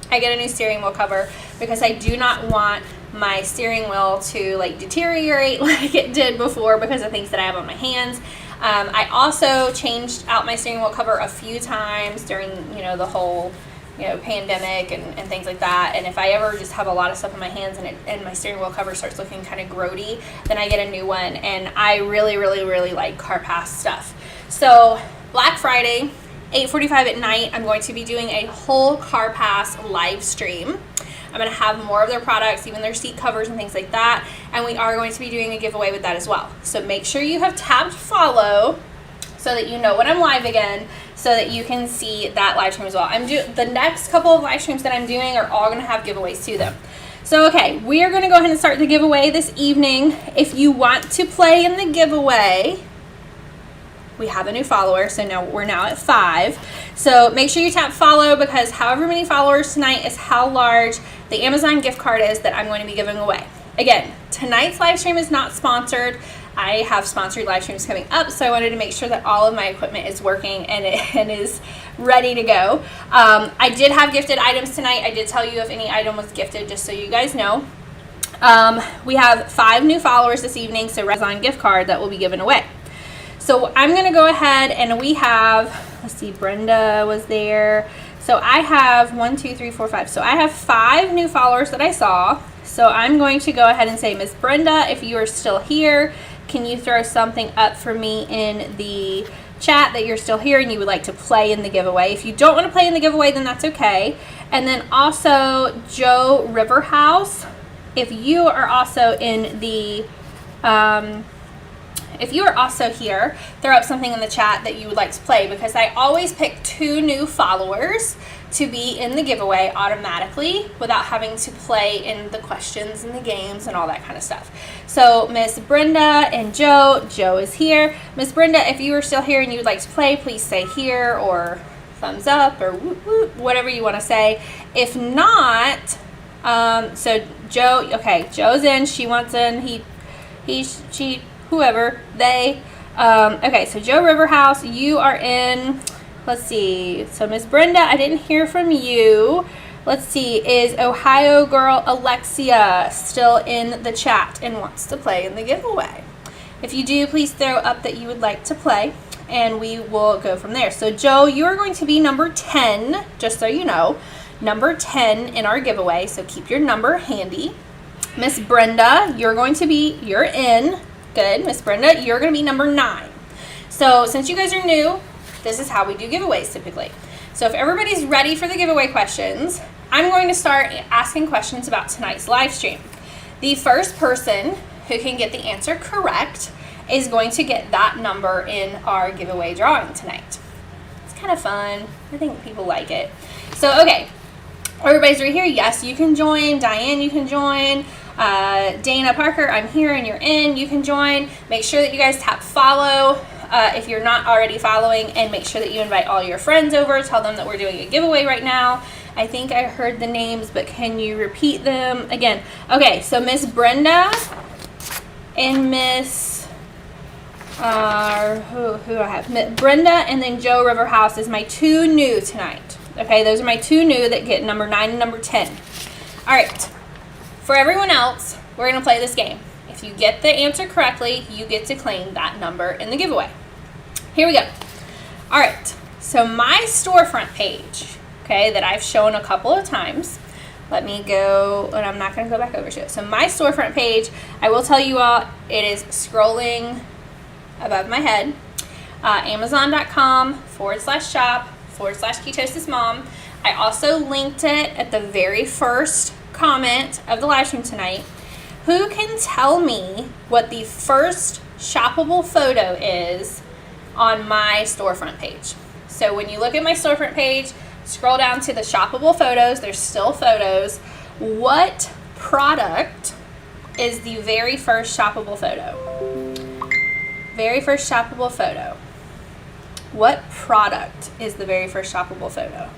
I get a new steering wheel cover, because I do not want my steering wheel to like deteriorate like it did before because of things that I have on my hands. I also changed out my steering wheel cover a few times during the whole pandemic and things like that. And if I ever just have a lot of stuff in my hands and my steering wheel cover starts looking kind of grody, then I get a new one. And I really, really, really like CarPass stuff. So Black Friday, 8:45 at night, I'm going to be doing a whole CarPass live stream. I'm going to have more of their products, even their seat covers and things like that. And we are going to be doing a giveaway with that as well. So make sure you have tapped follow so that you know when I'm live again, so that you can see that live stream as well. The next couple of live streams that I'm doing are all going to have giveaways to them. So, okay, we are going to go ahead and start the giveaway this evening. If you want to play in the giveaway, we have a new follower, so now we're at 5. So make sure you tap follow, because however many followers tonight is how large the Amazon gift card is that I'm going to be giving away. Again, tonight's live stream is not sponsored. I have sponsored live streams coming up, so I wanted to make sure that all of my equipment is working and is ready to go. I did have gifted items tonight. I did tell you if any item was gifted, just so you guys know. We have 5 new followers this evening, so Amazon gift card that will be given away. So I'm going to go ahead and we have, let's see, Brenda was there. So I have 1, 2, 3, 4, 5. So I have 5 new followers that I saw. So I'm going to go ahead and say, Miss Brenda, if you are still here, can you throw something up for me in the chat that you're still here and you would like to play in the giveaway? If you don't want to play in the giveaway, then that's okay. And then also Joe Riverhouse, if you are also in the if you are also here, throw up something in the chat that you would like to play, because I always pick 2 new followers to be in the giveaway automatically without having to play in the questions and the games and all that kind of stuff. So Miss Brenda and Joe is here. Miss Brenda, if you are still here and you would like to play, please say here or thumbs up or whoop, whoop, whatever you want to say. If not, so Joe, okay, Joe's in, she wants in, she, whoever, they. Okay, so Joe Riverhouse, you are in. Let's see. So Miss Brenda, I didn't hear from you. Let's see. Is Ohio girl Alexia still in the chat and wants to play in the giveaway? If you do, please throw up that you would like to play, and we will go from there. So Joe, you are going to be number 10, just so you know. Number 10 in our giveaway, so keep your number handy. Miss Brenda, you're in. Good. Miss Brenda, you're going to be number 9. So since you guys are new, this is how we do giveaways typically. So if everybody's ready for the giveaway questions, I'm going to start asking questions about tonight's live stream. The first person who can get the answer correct is going to get that number in our giveaway drawing tonight. It's kind of fun. I think people like it. So, okay. Everybody's right here. Yes, you can join. Diane, you can join. Dana Parker, I'm here and you're in. You can join. Make sure that you guys tap follow if you're not already following, and make sure that you invite all your friends over. Tell them that we're doing a giveaway right now. I think I heard the names, but can you repeat them again? Okay, so Miss Brenda and Miss who do I have? Brenda and then Joe Riverhouse is my 2 new tonight. Okay, those are my 2 new that get number 9 and number 10. All right. For everyone else, we're going to play this game. If you get the answer correctly, you get to claim that number in the giveaway. Here we go. All right, so my storefront page, okay, that I've shown a couple of times. Let me go, and I'm not going to go back over to it. So my storefront page, I will tell you all, it is scrolling above my head. Amazon.com/shop/ketosismom. I also linked it at the very first comment of the live stream tonight. Who can tell me what the first shoppable photo is on my storefront page? So when you look at my storefront page, scroll down to the shoppable photos. There's still photos. What product is the very first shoppable photo? Very first shoppable photo. What product is the very first shoppable photo?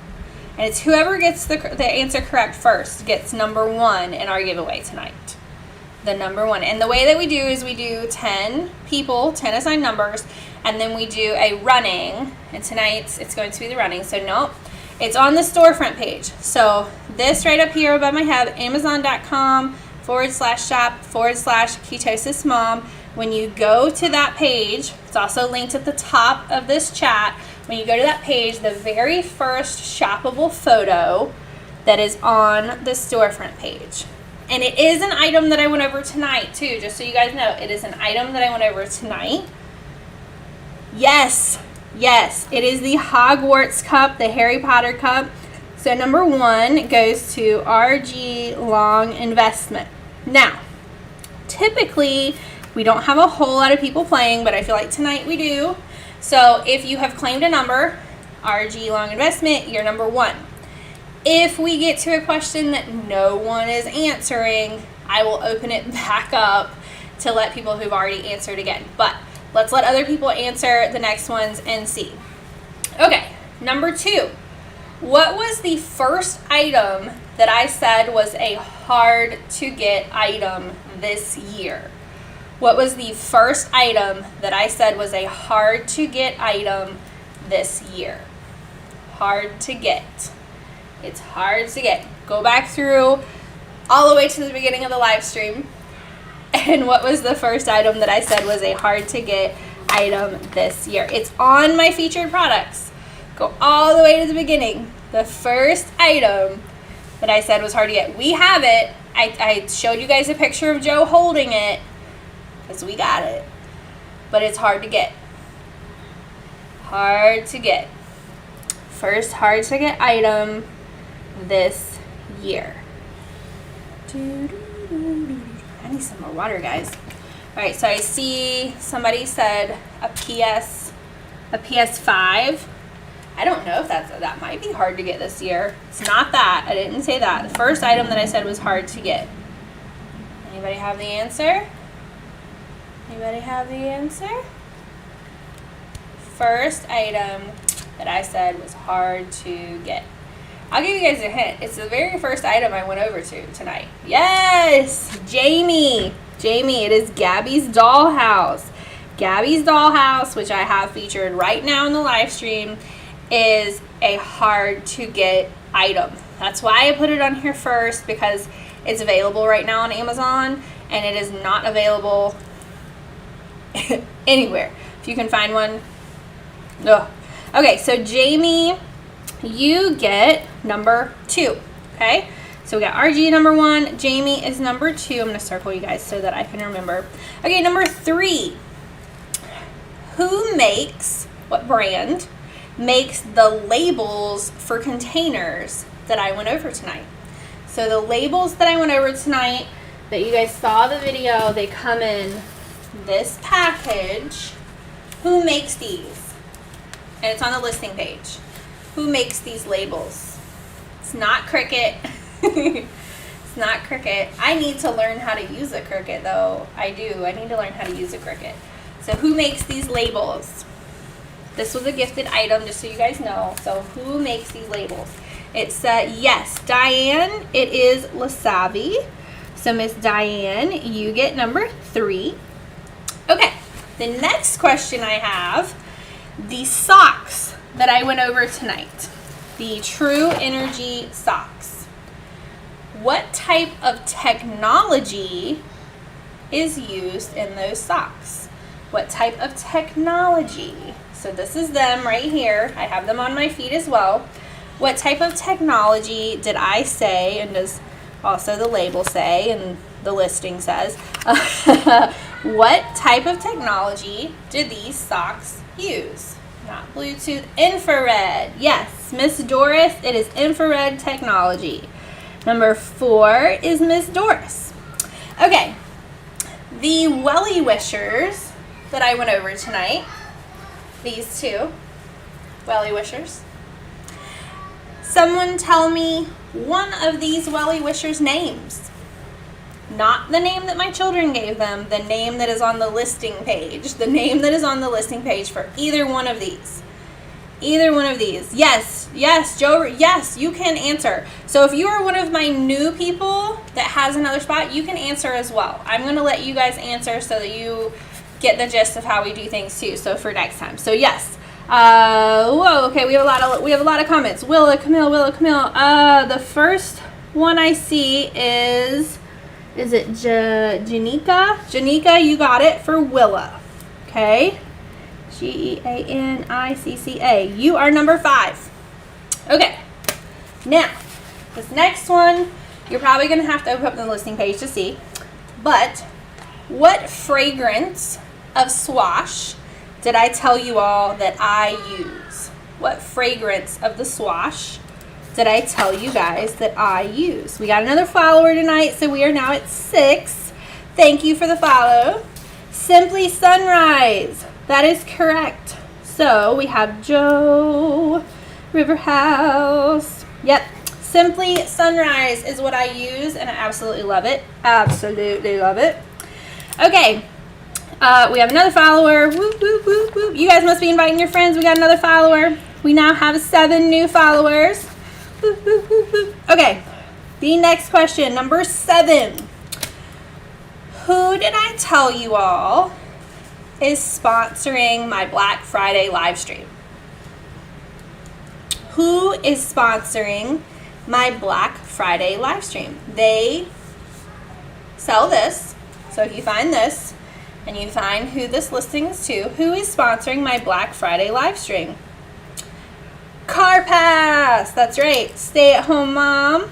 And it's whoever gets the answer correct first gets number 1 in our giveaway tonight. The number 1. And the way that we do is we do 10 people, 10 assigned numbers, and then we do a running. And tonight it's going to be the running. So nope, it's on the storefront page. So this right up here above my head, Amazon.com/shop/ketosismom. When you go to that page, it's also linked at the top of this chat. When you go to that page, the very first shoppable photo that is on the storefront page. And it is an item that I went over tonight too, just so you guys know. It is an item that I went over tonight. Yes, it is the Hogwarts cup, the Harry Potter cup. So number 1 goes to RG Long Investment. Now, typically, we don't have a whole lot of people playing, but I feel like tonight we do. So if you have claimed a number, RG Long Investment, you're number 1. If we get to a question that no one is answering, I will open it back up to let people who've already answered again. But let's let other people answer the next ones and see. Okay, number 2. What was the first item that I said was a hard to get item this year? What was the first item that I said was a hard to get item this year? Hard to get. It's hard to get. Go back through all the way to the beginning of the live stream. And what was the first item that I said was a hard to get item this year? It's on my featured products. Go all the way to the beginning. The first item that I said was hard to get. We have it. I showed you guys a picture of Joe holding it because we got it. But it's hard to get. Hard to get. First hard to get item this year. I need some more water, guys. All right, so I see somebody said a PS5. I don't know if that might be hard to get this year. It's not that. I didn't say that. The first item that I said was hard to get. Anybody have the answer? Anybody have the answer? First item that I said was hard to get. I'll give you guys a hint. It's the very first item I went over to tonight. Yes! Jamie! Jamie, it is Gabby's Dollhouse. Gabby's Dollhouse, which I have featured right now in the live stream, is a hard to get item. That's why I put it on here first, because it's available right now on Amazon and it is not available anywhere. If you can find one. Ugh. Okay, so Jamie, you get number 2. Okay, so we got RG number 1, Jamie is number 2. I'm going to circle you guys so that I can remember. Okay, number 3. Who makes, what brand makes the labels for containers that I went over tonight? So the labels that I went over tonight that you guys saw the video, they come in this package. Who makes these? And it's on the listing page. Who makes these labels? It's not Cricut. It's not Cricut. I need to learn how to use a Cricut though. I do. I need to learn how to use a Cricut. So who makes these labels? This was a gifted item, just so you guys know. So who makes these labels? It's, yes, Diane. It is Lasavi. So Miss Diane, you get number 3. Okay, the next question I have, the socks that I went over tonight. The True Energy socks. What type of technology is used in those socks? What type of technology? So this is them right here. I have them on my feet as well. What type of technology did I say, and does also the label say, and the listing says, what type of technology did these socks use? Not Bluetooth, infrared. Yes, Miss Doris, it is infrared technology. Number 4 is Miss Doris. Okay, the Welly Wishers that I went over tonight, these 2 Welly Wishers. Someone tell me one of these Welly Wishers' names. Not the name that my children gave them, the name that is on the listing page. The name that is on the listing page for either one of these. Either one of these. Yes, yes, Joe, yes, you can answer. So if you are one of my new people that has another spot, you can answer as well. I'm going to let you guys answer so that you get the gist of how we do things too, so for next time. So yes. Whoa, okay, we have a lot of comments. Willa, Camille. The first one I see is it Janika? Janika, you got it for Willa. Okay. Geanicca. You are number 5. Okay. Now, this next one, you're probably going to have to open up the listing page to see. But what fragrance of Swash did I tell you all that I use? What fragrance of the Swash did I tell you guys that I use? We got another follower tonight, so we are now at 6. Thank you for the follow. Simply Sunrise. That is correct. So we have Joe, Riverhouse. Yep. Simply Sunrise is what I use, and I absolutely love it. Absolutely love it. Okay. We have another follower. Whoop, whoop, whoop, whoop. You guys must be inviting your friends. We got another follower. We now have 7 new followers. Whoop, whoop, whoop, whoop. Okay. The next question, number 7. who did I tell you all is sponsoring my Black Friday live stream? Who is sponsoring my Black Friday live stream? They sell this. So if you find this and you find who this listing is to, who is sponsoring my Black Friday live stream? CarPass. That's right. Stay-at-home mom.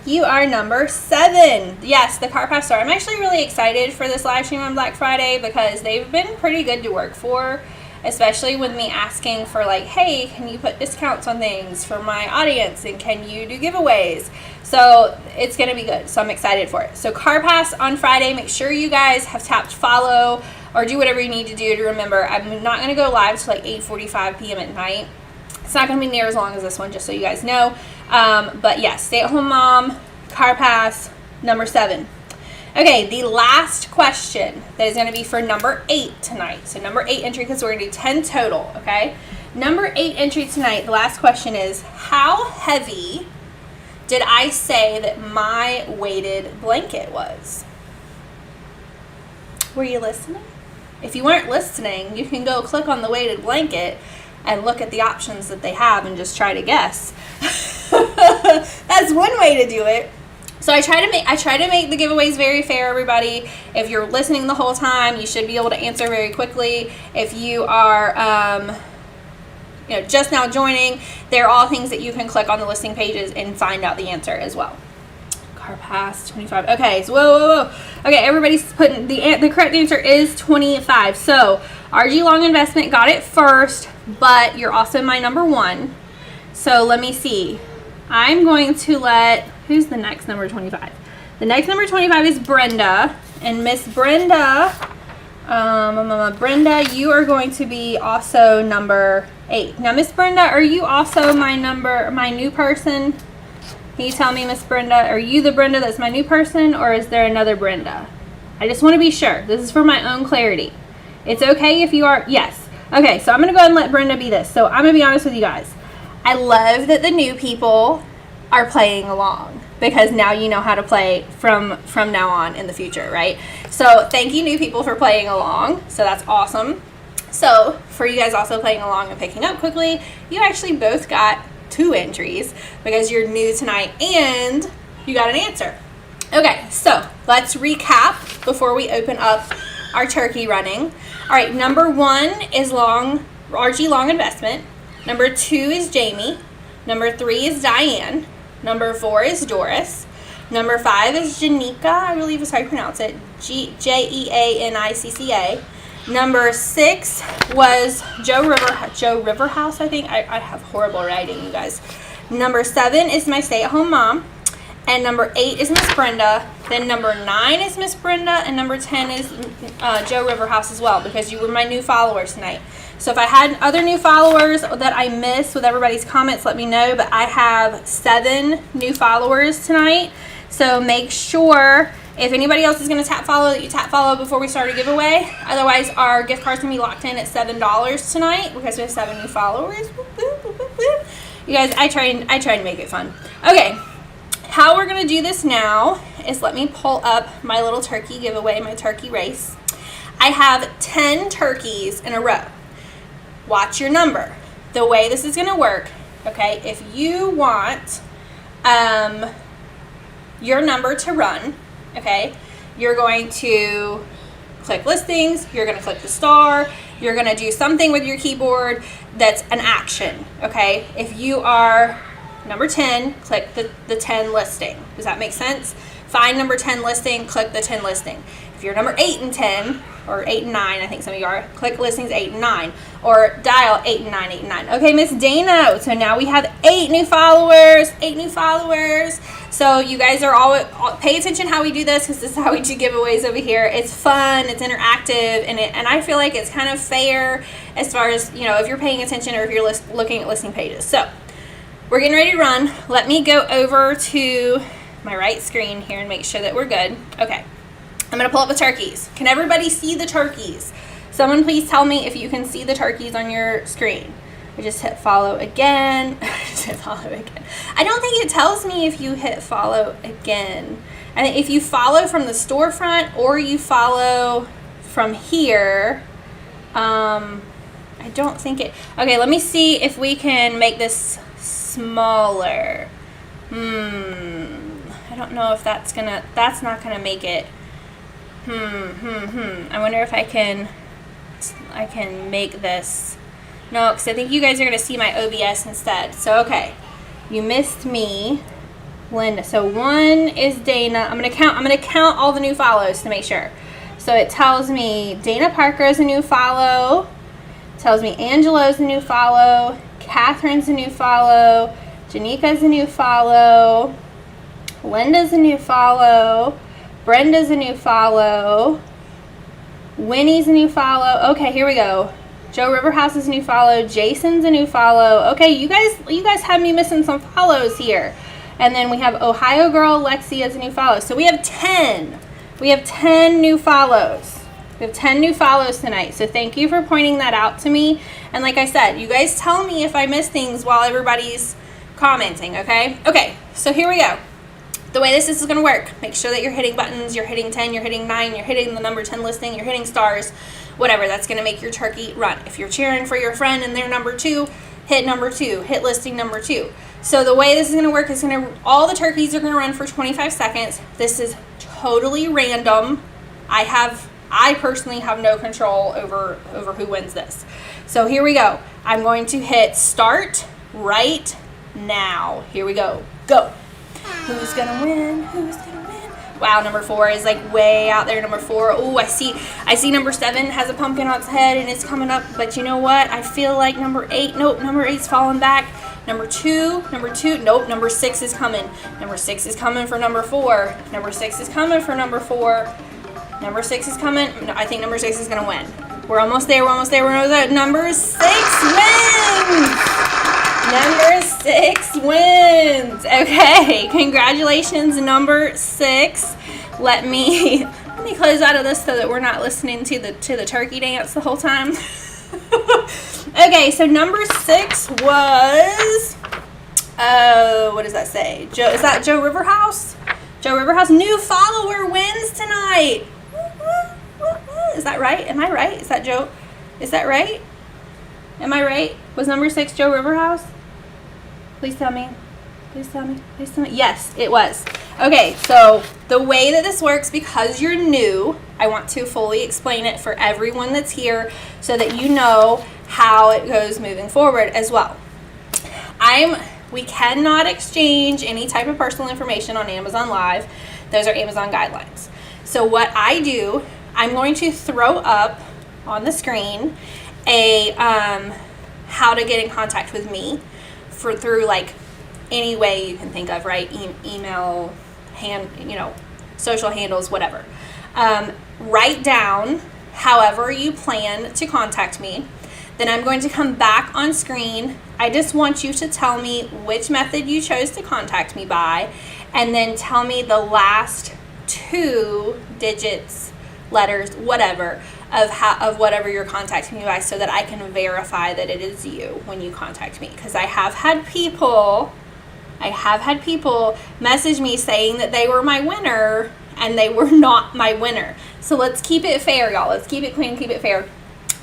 You are number 7. Yes, the CarPass store. I'm actually really excited for this live stream on Black Friday because they've been pretty good to work for, especially with me asking for like, hey, can you put discounts on things for my audience and can you do giveaways? So it's going to be good. So I'm excited for it. So CarPass on Friday. Make sure you guys have tapped follow or do whatever you need to do to remember. I'm not going to go live till like 8:45 p.m. at night. It's not going to be near as long as this one, just so you guys know. But yes, stay-at-home mom, CarPass, number 7. Okay, the last question that is going to be for number 8 tonight. So number 8 entry, because we're going to do 10 total, okay? Number 8 entry tonight, the last question is, how heavy did I say that my weighted blanket was? Were you listening? If you weren't listening, you can go click on the weighted blanket and look at the options that they have and just try to guess. That's one way to do it. So I try to make the giveaways very fair, everybody. If you're listening the whole time, you should be able to answer very quickly. If you are just now joining, they're all things that you can click on the listing pages and find out the answer as well. CarPass 25. Okay, so whoa. Okay, everybody's putting the correct answer is 25. So RG Long Investment got it first, but you're also my number 1. So let me see. I'm going to let, who's the next number 25? The next number 25 is Brenda. And Miss Brenda, Brenda, you are going to be also number 8. Now, Miss Brenda, are you also my new person? Can you tell me, Miss Brenda, are you the Brenda that's my new person, or is there another Brenda? I just want to be sure. This is for my own clarity. It's okay if you are, yes. Okay, so I'm going to go ahead and let Brenda be this. So I'm going to be honest with you guys. I love that the new people are playing along because now you know how to play from now on in the future, right? So thank you, new people, for playing along. So that's awesome. So for you guys also playing along and picking up quickly, you actually both got 2 entries because you're new tonight and you got an answer. Okay, so let's recap before we open up our turkey running. All right, number 1 is RG Long Investment. Number 2 is Jamie. Number 3 is Diane. Number 4 is Doris. Number 5 is Janica, I believe is how you pronounce it. Jeanicca. Number 6 was Joe Riverhouse, I think. I have horrible writing, you guys. Number 7 is my stay-at-home mom. And number 8 is Miss Brenda. Then number 9 is Miss Brenda. And number 10 is Joe Riverhouse as well, because you were my new followers tonight. So if I had other new followers that I missed with everybody's comments, let me know. But I have 7 new followers tonight. So make sure, if anybody else is going to tap follow, that you tap follow before we start a giveaway. Otherwise, our gift card's going to be locked in at $7 tonight because we have 7 new followers. You guys, I try to make it fun. Okay, how we're going to do this now is let me pull up my little turkey giveaway, my turkey race. I have 10 turkeys in a row. Watch your number. The way this is going to work, okay, if you want your number to run, okay, you're going to click listings, you're going to click the star, you're going to do something with your keyboard that's an action, okay? If you are number 10, click the 10 listing. Does that make sense? Find number 10 listing, click the 10 listing. If you're number 8 and 10, or 8 and 9, I think some of you are, click listings 8 and 9, or dial 8 and 9, 8 and 9. Okay, Miss Dana, so now we have 8 new followers, 8 new followers. So you guys are all pay attention how we do this, because this is how we do giveaways over here. It's fun, it's interactive, and I feel like it's kind of fair as far as, you know, if you're paying attention or if you're looking at listing pages. So we're getting ready to run. Let me go over to my right screen here and make sure that we're good. Okay. I'm going to pull up the turkeys. Can everybody see the turkeys? Someone please tell me if you can see the turkeys on your screen. I just hit follow again. I don't think it tells me if you hit follow again. I think if you follow from the storefront or you follow from here, I don't think it, okay, let me see if we can make this smaller. I don't know if that's not gonna make it. I wonder if I can make this. No, because I think you guys are gonna see my OBS instead. So, okay, you missed me, Linda. So 1 is Dana. I'm gonna count all the new follows to make sure. So it tells me Dana Parker is a new follow. It tells me Angelo's a new follow. Catherine's a new follow. Janika's a new follow. Linda's a new follow. Brenda's a new follow. Winnie's a new follow. Okay, here we go. Joe Riverhouse is a new follow. Jason's a new follow. Okay, you guys have me missing some follows here. And then we have Ohio Girl Lexi as a new follow. So we have 10. We have 10 new follows. We have 10 new follows tonight. So thank you for pointing that out to me. And like I said, you guys tell me if I miss things while everybody's commenting, okay? Okay, so here we go. The way this is going to work, make sure that you're hitting buttons, you're hitting 10, you're hitting 9, you're hitting the number 10 listing, you're hitting stars, whatever. That's going to make your turkey run. If you're cheering for your friend and they're number 2, hit number 2, hit listing number 2. So the way this is going to work is all the turkeys are going to run for 25 seconds. This is totally random. I personally have no control over who wins this. So here we go. I'm going to hit start right now. Here we go. Go. Who's gonna win? Who's gonna win? Wow, number 4 is like way out there. Number 4. Oh, I see number 7 has a pumpkin on its head and it's coming up. But you know what? I feel like number 8. Nope, number 8's falling back. Number 2. Nope, number 6 is coming. Number 6 is coming for number 4. Number 6 is coming for number 4. Number 6 is coming. No, I think number 6 is gonna win. We're almost there. We're almost there. We're almost there. Number 6 wins. Number 6 wins. Okay, congratulations, number 6. Let me close out of this so that we're not listening to the turkey dance the whole time. Okay, so number 6 was what does that say? Joe, is that Joe Riverhouse? Joe Riverhouse, new follower wins tonight. Is that right? Am I right? Is that Joe? Is that right? Am I right? Was number 6 Joe Riverhouse? Please tell me. Please tell me. Please tell me. Yes, it was. Okay, so the way that this works, because you're new, I want to fully explain it for everyone that's here so that you know how it goes moving forward as well. We cannot exchange any type of personal information on Amazon Live. Those are Amazon guidelines. So what I do, I'm going to throw up on the screen a how to get in contact with me through like any way you can think of, right? Email, social handles, whatever. Write down however you plan to contact me. Then I'm going to come back on screen. I just want you to tell me which method you chose to contact me by, and then tell me the last 2 digits, letters, whatever, of whatever you're contacting me by, so that I can verify that it is you when you contact me. Because I have had people message me saying that they were my winner and they were not my winner. So let's keep it fair, y'all. Let's keep it clean, keep it fair.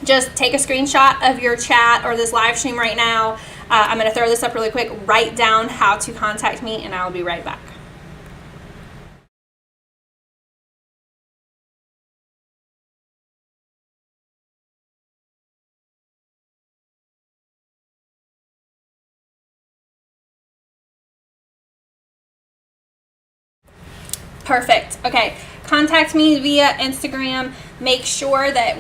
Just take a screenshot of your chat or this live stream right now. I'm going to throw this up really quick. Write down how to contact me, and I'll be right back. Perfect. Okay. Contact me via Instagram. Make sure that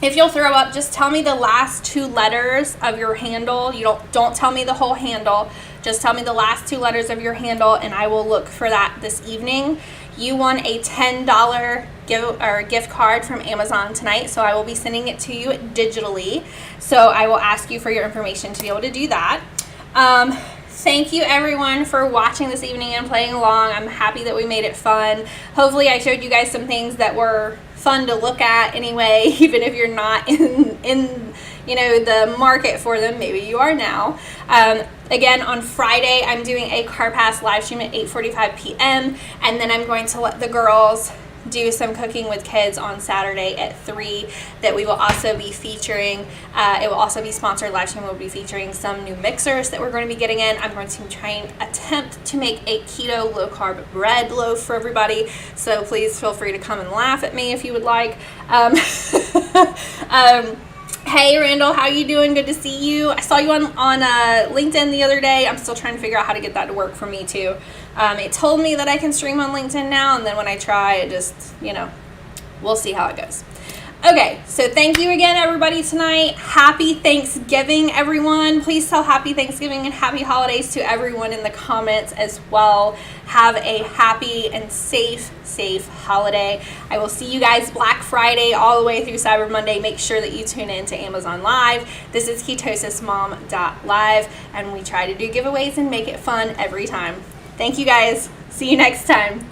if you'll throw up, just tell me the last 2 letters of your handle. You don't tell me the whole handle. Just tell me the last 2 letters of your handle, and I will look for that this evening. You won a $10 gift card from Amazon tonight, so I will be sending it to you digitally. So I will ask you for your information to be able to do that. Thank you everyone for watching this evening and playing along. I'm happy that we made it fun. Hopefully I showed you guys some things that were fun to look at anyway, even if you're not in the market for them. Maybe you are now. Again, on Friday, I'm doing a Car Pass live stream at 8:45 p.m. And then I'm going to let the girls do some cooking with kids on Saturday at 3 that we will also be featuring. It will also be sponsored live stream. We'll be featuring some new mixers that we're going to be getting in. I'm going to try and attempt to make a keto low carb bread loaf for everybody. So please feel free to come and laugh at me if you would like. Hey Randall, how you doing? Good to see you. I saw you on LinkedIn the other day. I'm still trying to figure out how to get that to work for me too. It told me that I can stream on LinkedIn now, and then when I try, it just, we'll see how it goes. Okay, so thank you again, everybody, tonight. Happy Thanksgiving, everyone. Please tell happy Thanksgiving and happy holidays to everyone in the comments as well. Have a happy and safe holiday. I will see you guys Black Friday all the way through Cyber Monday. Make sure that you tune in to Amazon Live. This is KetosisMom.live, and we try to do giveaways and make it fun every time. Thank you, guys. See you next time.